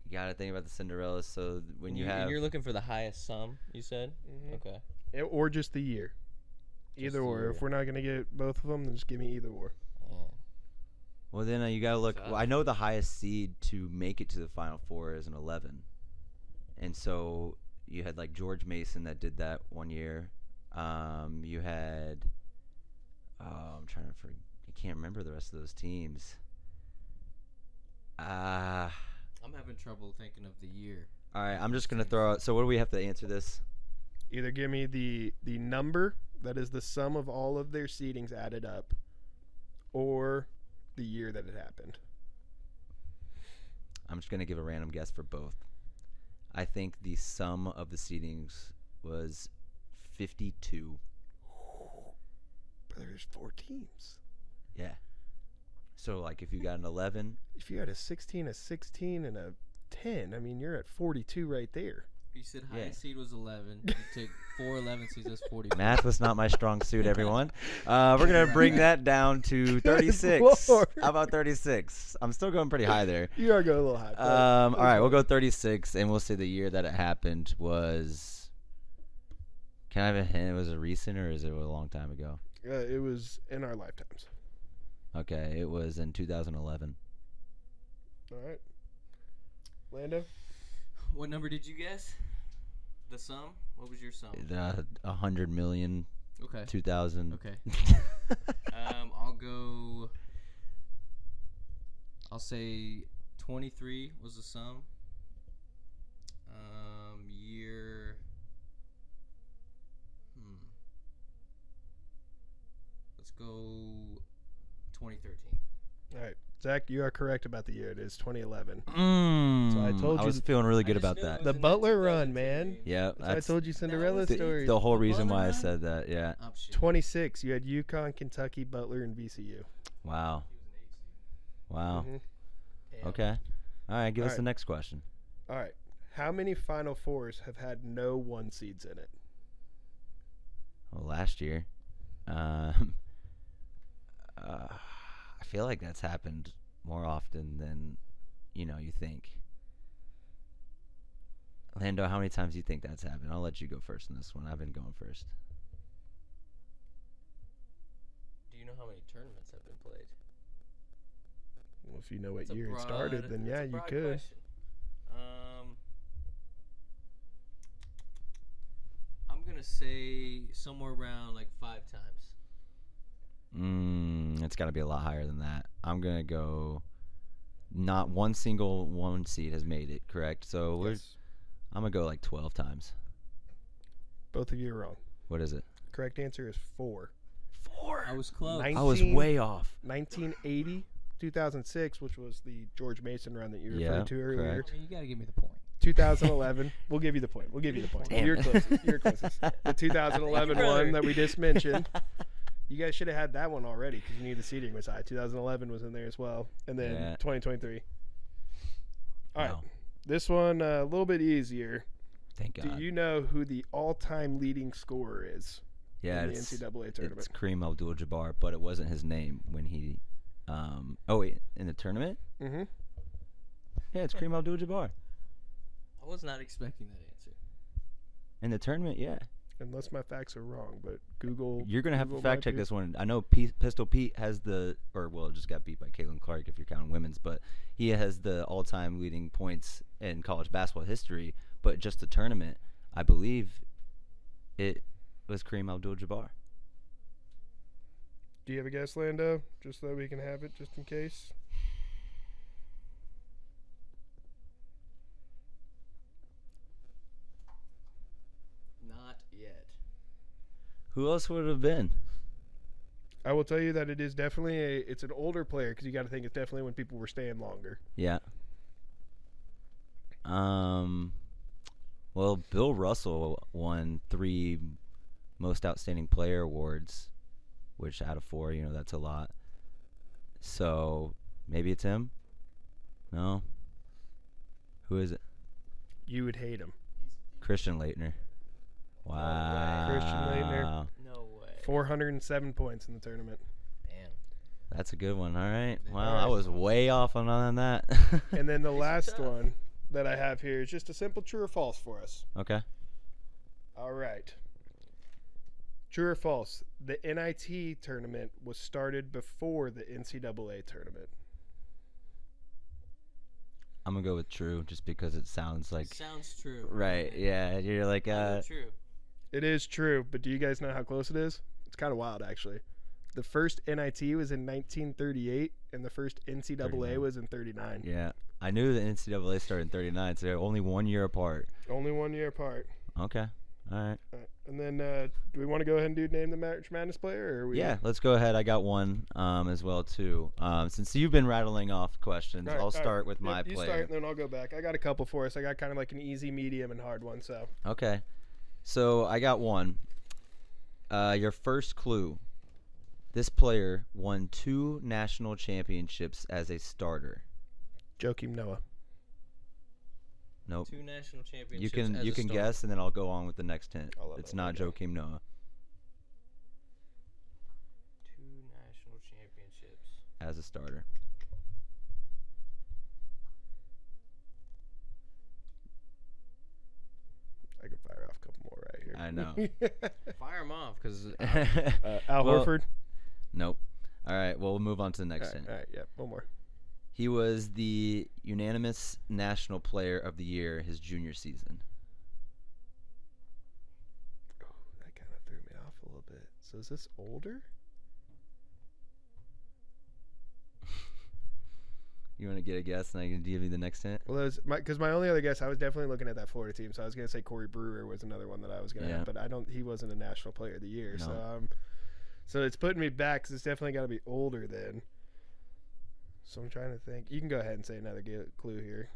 You got to think about the Cinderellas. So when you have. You're looking for the highest sum, you said? Mhm. Okay. Or just the year. Either the or. year. If we're not going to get both of them, then just give me either or. Yeah. Well, then you got to look. Tough. Well, I know the highest seed to make it to the Final Four is an 11. And so you had like George Mason that did that one year. You had. I'm trying to forget. I can't remember the rest of those teams. I'm having trouble thinking of the year. All right, I'm just going to throw out. So what do we have to answer this? Either give me the number, that is the sum of all of their seedings added up, or the year that it happened. I'm just going to give a random guess for both. I think the sum of the seedings was 52. Brother, there's 4 teams. Yeah. So, like, if you got an 11. If you had a 16, a 16, and a 10, I mean, you're at 42 right there. You said Yeah. highest seed was 11. You took 4 11 seeds, that's 40. Math was not my strong suit, everyone. We're going to bring that down to 36. Lord. How about 36? I'm still going pretty high there. You are going a little high. but All that's right, we'll fine. go 36, and we'll say the year that it happened was. Can I have a hint? Was it recent or is it a long time ago? It was in our lifetimes. Okay, it was in 2011. All right. Lando? What number did you guess? The sum? What was your sum? 100 million, Okay. 2000. Okay. I'll say 23 was the sum. Year. Let's go 2013. All right. Zach, you are correct about the year. It is 2011. So I told I you was feeling really good I just about knew it that. was The in that Butler run, 2002 man. game. Yeah, So I that's told you Cinderella the- stories. the whole reason why I Butler said that. Yeah. Oh, shit. 26. You had UConn, Kentucky, Butler, and VCU. Wow. Wow. Mhm. Yeah. Okay. All right, give All us the right. next question. All right. How many Final Fours have had no 1 seeds in it? Well, last year, I feel like that's happened more often than you think. Lando, how many times do you think that's happened? I'll let you go first in this one. I've been going first. Do you know how many tournaments have been played? Well, if you know what It's a year it broad- started, then it's yeah, a you broad could. question. I'm gonna say somewhere around like 5 times. It's got to be a lot higher than that. I'm gonna go. Not one single 1 seed has made it. Correct. So Yes. I'm gonna go like 12 times. Both of you are wrong. What is it? Correct answer is 4. 4. I was close. Nine- I was 19 way off. 1980, 2006, which was the George Mason run that you Yeah, referred to earlier. correct. I mean, you gotta give me the point. 2011. We'll give you the point. We'll give you the point. Damn. You're closest. You're closest. The 2011 Thank you, one brother. that we just mentioned. You guys should have had that one already because you knew the seeding was high. 2011 was in there as well, and then Yeah. 2023. All right, Wow. this one a little bit easier. Thank God. Do you know who the all-time leading scorer is yeah, in the it's NCAA tournament? It's Kareem Abdul-Jabbar, but it wasn't his name when he. Oh wait, in the tournament? Mm-hmm. Yeah, it's Kareem Abdul-Jabbar. I was not expecting that answer. In the tournament, yeah. Unless my facts are wrong, but Google. You're gonna have to Google fact might check be- this one. I know Pistol Pete has it just got beat by Caitlin Clark if you're counting women's, but he has the all-time leading points in college basketball history. But just the tournament, I believe, it was Kareem Abdul-Jabbar. Do you have a guess, Lando? Just so we can have it, just in case. Not yet. Who else would it have been? I will tell you that it is definitely it's an older player because you got to think it's definitely when people were staying longer. Yeah. Well, Bill Russell won 3 most outstanding player awards, which out of 4, that's a lot. So maybe it's him. No. Who is it? You would hate him. Christian Laettner. Wow. Christian Laettner. No way. 407 points in the tournament. Damn. That's a good one. All right. Yeah. Wow, I was way off on that. And then the These are last tough. one that I have here is just a simple true or false for us. Okay. All right. True or false? The NIT tournament was started before the NCAA tournament. I'm going to go with true just because it sounds like Sounds true. right. Yeah, you're like True. It is true, but do you guys know how close it is? It's kind of wild, actually. The first NIT was in 1938, and the first NCAA 39. was in 39. yeah. I knew the NCAA started in 39, so they're only 1 year apart. Only 1 year apart. Okay. All right. And then, do we want to go ahead and name the March Madness player? Or are we, Yeah, let's go ahead. I got one as well, too. Since you've been rattling off questions, All right, I'll all right. start with my You player. start, and then I'll go back. I got a couple for us. I got kind of like an easy, medium, and hard one. So Okay. So I got one. Your first clue. This player won 2 national championships as a starter. Joakim Noah. Nope. 2 national championships. You can as a starter. guess, and then I'll go on with the next hint. I'll let It's that not go. Joakim Noah 2 national championships. as a starter. I can fire off a couple more right here. I know. Fire them off, because Al Well, Horford. Nope. All right. Well, we'll move on to the All next right, hint. all right, yeah, one more. He was the unanimous National Player of the Year his junior season. Oh, that kind of threw me off a little bit. So is this older? You want to get a guess, and I can give you the next hint? Well, because my only other guess, I was definitely looking at that Florida team, so I was gonna say Corey Brewer was another one that I was gonna Yeah. have, but I don't. He wasn't a National Player of the Year, No. so it's putting me back because it's definitely got to be older then. So I'm trying to think. You can go ahead and say another clue here.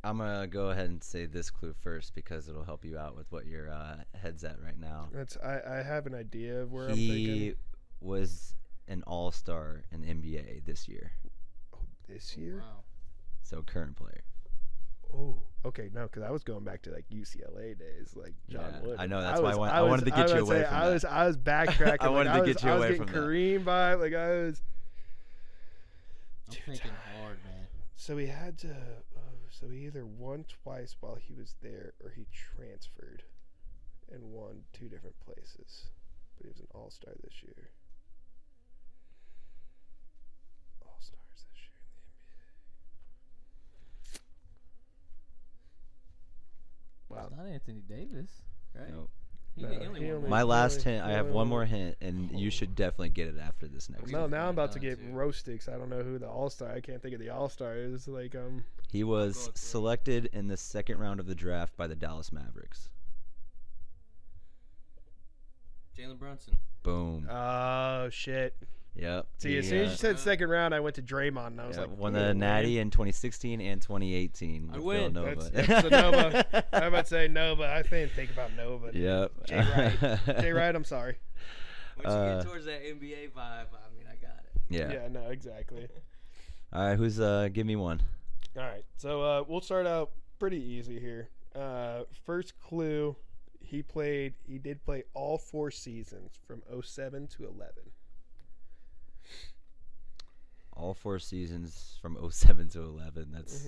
I'm going to go ahead and say this clue first because it'll help you out with what your head's at right now. I have an idea of where I'm He thinking. was an all-star in the NBA this year. Oh, this year? Wow. So current player. Oh, okay, no, because I was going back to like UCLA days, like John Yeah, Wood. I know, that's why I wanted to get you away from I that. was backtracking. I wanted to get you away from I was that. getting Kareem by, like I was. I'm thinking hard, man. So he had to. So he either won twice while he was there, or he transferred and won 2 different places. But he was an All-Star this year. All-Stars this year in the NBA. Wow. It's not Anthony Davis, right? Nope. He No, only he won only- one. My last only- hint, I he have only one won- more hint, and you should definitely get it after this next No, one. now I'm about to get Too. roasted because I don't know who the All-Star. I can't think of the All-Star is. Like He was go with three. selected in the second round of the draft by the Dallas Mavericks. Jalen Brunson. Boom. Oh shit. Yep. See, as He, soon as you said second round, I went to Draymond, and I was yeah, like, won "Ooh, the Natty man." in 2016 and 2018 I with win. Villanova. That's a Nova. I'm about to say Nova. I didn't think about Nova. Yep. Jay Wright. Jay Wright, I'm sorry. Once you Uh, get towards that NBA vibe, I mean, I got it. Yeah. No, exactly. All right. Who's give me one? All right, so we'll start out pretty easy here. First clue, he did play all 4 seasons from 07 to 11. All 4 seasons from 07 to 11. That's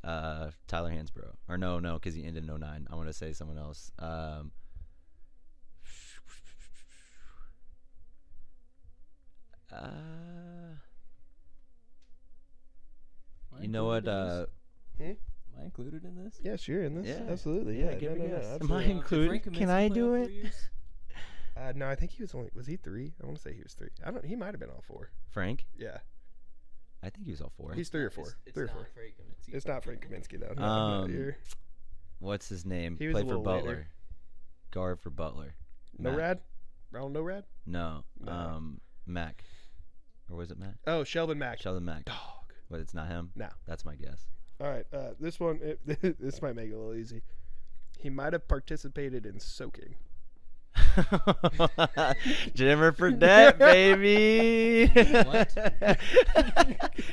Mhm. Tyler Hansbrough. Or no, because he ended in 09. I want to say someone else. Am I You know what? included in this? Hmm? Am I included in this? Yes, you're in this. Yeah. Absolutely. Yeah, Yeah, give me a guess. Am I absolutely. Did included? Frank Can Kaminsky I play do all it? 4 years? No, I think he was he 3? I want to say he was 3. He might have been all 4. Frank? Yeah. I think he was all 4. He's 3 or 4. It's 3 or not 4. Frank Kaminsky. It's not Frank Kaminsky though. No, Um, no, What's his name? He was Played a for little Butler. later. Guard for Butler. no Mac. Rad? Ronald No Rad? No. No. Mac. Or was it Mac? Oh, Sheldon Mack. Sheldon Mac. Dog. But it's not him? No. That's my guess. All right, this one, this might make it a little easy. He might have participated in soaking. Jimmer for that, baby. What?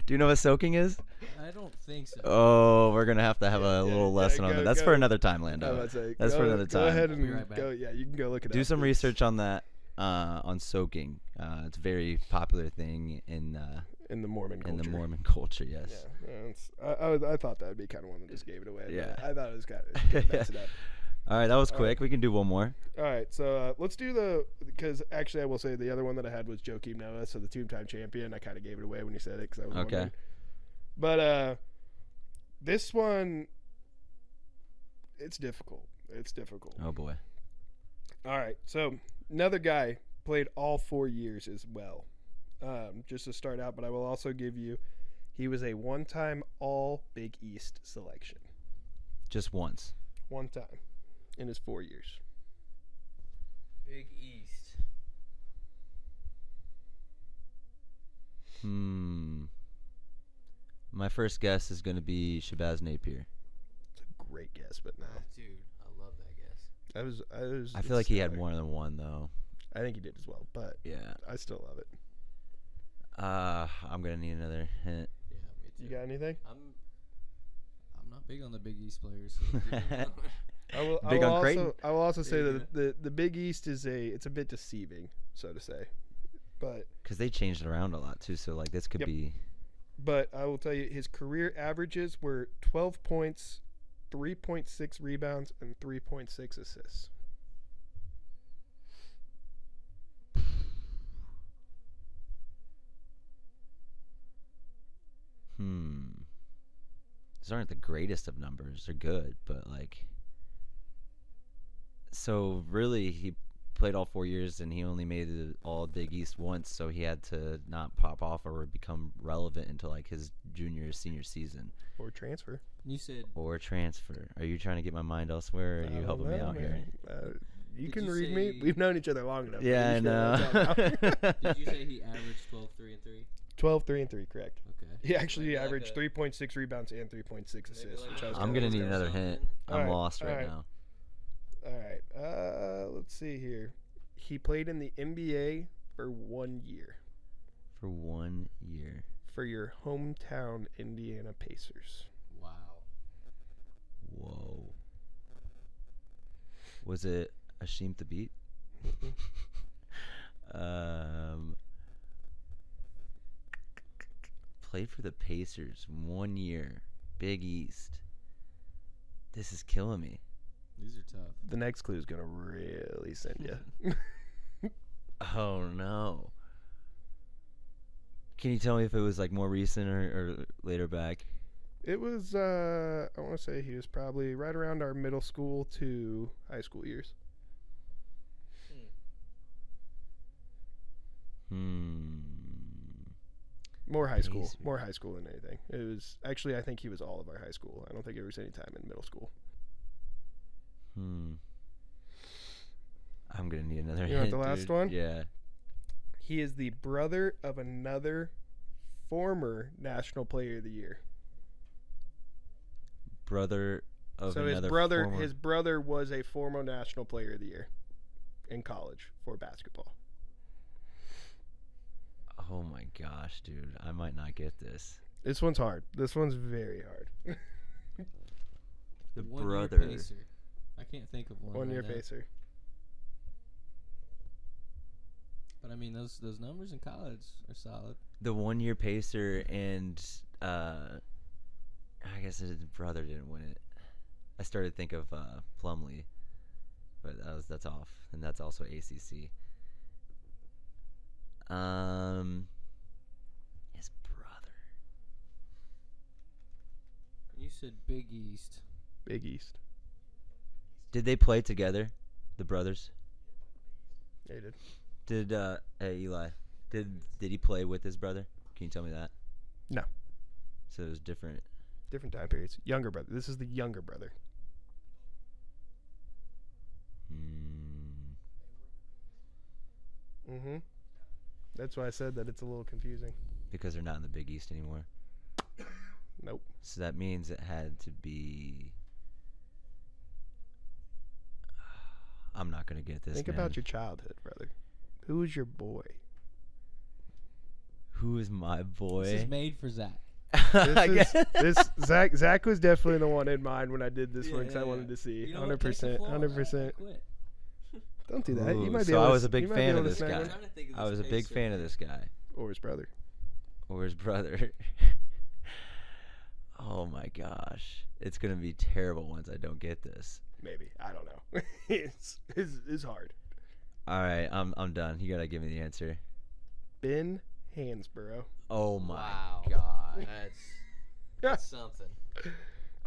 Do you know what soaking is? I don't think so. Oh, we're gonna have a Yeah, little lesson on that. That's for another time, Lando. That's for another time. Go ahead I'll be and right back. go. Yeah, you can go look it up. Do some It's- research on that, on soaking. It's a very popular thing in in the Mormon culture. the Mormon culture. Yes. Yeah, I thought that would be kind of one that just gave it away. but Yeah. I thought it was kind of mess it up. All right, that was All quick. We can do one more. All right, so let's do because actually I will say the other one that I had was Joakim Noah, so the two-time champion. I kind of gave it away when you said it because I was Okay. wondering. But this one, it's difficult. It's difficult. Oh boy. All right, so another guy played all 4 years as well. Just to start out, but I will also give you, he was a one-time All Big East selection. Just once. One time in his 4 years. Big East. My first guess is going to be Shabazz Napier. It's a great guess, but no. Dude, I love that guess. I I feel like he had more than one though. I think he did as well, but Yeah. I still love it. I'm going to need another hint. Yeah, me too. You got anything? I'm not big on the Big East players. Big on Creighton. I will also say Yeah. that the Big East it's a bit deceiving, so to say. Because they changed it around a lot too, so like this could Yep. be. But I will tell you, his career averages were 12 points, 3.6 rebounds, and 3.6 assists. These aren't the greatest of numbers. They're good, but like. So really, he played all 4 years, and he only made it all Big East once. So he had to not pop off or become relevant until like his junior or senior season, Or transfer. You said or transfer. Are you trying to get my mind elsewhere? Or are I you don't helping me know, out here? man. You Did can you read me. say- We've known each other long enough. Yeah, I You should know what I'm talking about. did you say he averaged 12, 3, and 3? 12, 3, and 3, correct. Okay. He actually Maybe like averaged a- 3.6 rebounds and 3.6 assists. maybe like Which I was I'm kinda gonna need looking at. another something. hint. I'm Alright, lost right alright. now. All right. Let's see here. He played in the NBA for 1 year For 1 year. for your hometown Indiana Pacers. Wow. Whoa. Was it Ashim Thabit? Played for the Pacers 1 year. Big East. This is killing me. These are tough. The next clue is gonna really send you. Oh no. Can you tell me if it was like more recent or later back? It was. I want to say he was probably right around our middle school to high school years. More high school. Pacers. More high school than anything. It was actually. I think he was all of our high school. I don't think there was any time in middle school. I'm gonna need another You want hint, the last dude. one? Yeah. He is the brother of another former National Player of the Year. Brother of So his another brother, former- his brother was a former National Player of the Year in college for basketball. Oh my gosh, dude. I might not get this. This one's hard. This one's very hard. The 1 year brother. Pacer. I can't think of one. 1 year right now. Pacer. But I mean, those numbers in college are solid. The 1 year Pacer and I guess his brother didn't win it. I started to think of Plumlee, but that's off, and that's also ACC. His brother. You said Big East. Big East. Did they play together, the brothers? Yeah, he did. Did hey Eli? Did he play with his brother? Can you tell me that? No. So it was different. Different time periods. Younger brother. This is the younger brother. Mm-hmm. That's why I said that it's a little confusing. Because they're not in the Big East anymore. Nope. So that means it had to be I'm not gonna get this. Think man. about your childhood, brother. Who is your boy? Who is my boy? This is made for Zach. Zach was definitely the one in mind when I did this one because I yeah. wanted to see. You know what? Take the 100%. fall. 100%. I quit. Don't do that. You Ooh, might be so able I to- was a you big might be fan able of to this snag guy. one. trying to think of I this was a big pacer. fan of this guy Or his brother. or his brother. Oh my gosh, it's gonna be terrible once I don't get this. Maybe. I don't know. it's hard. All right, I'm done. You gotta give me the answer. Ben Hansborough. Oh my Wow. god. That's something.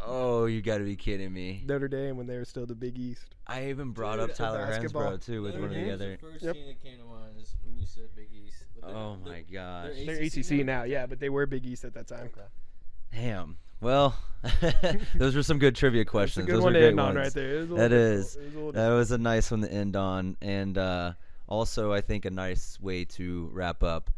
Oh, you gotta be kidding me. Notre Dame when they were still the Big East. I even brought Dude, up Tyler basketball. Hansborough too with Notre one of the Dame's other. the first Yep. team that came to mind is when you said Big East. But Oh my gosh. They're ACC now, yeah, but they were Big East at that time. Damn. Well, those were some good trivia That's a questions. good those one were to great end on ones. right there. It was a That little is. difficult. It was a little That was a nice one to end on, and also I think a nice way to wrap up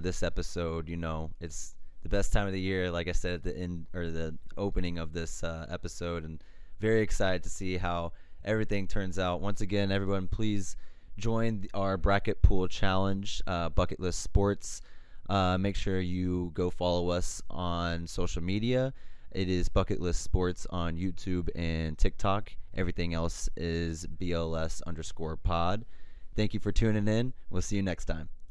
this episode. You know, it's the best time of the year, like I said at the end or the opening of this episode, and very excited to see how everything turns out. Once again, everyone, please join our bracket pool challenge, Bucket List Sports. Make sure you go follow us on social media. It is Bucket List Sports on YouTube and TikTok. Everything else is BLS_pod. Thank you for tuning in. We'll see you next time.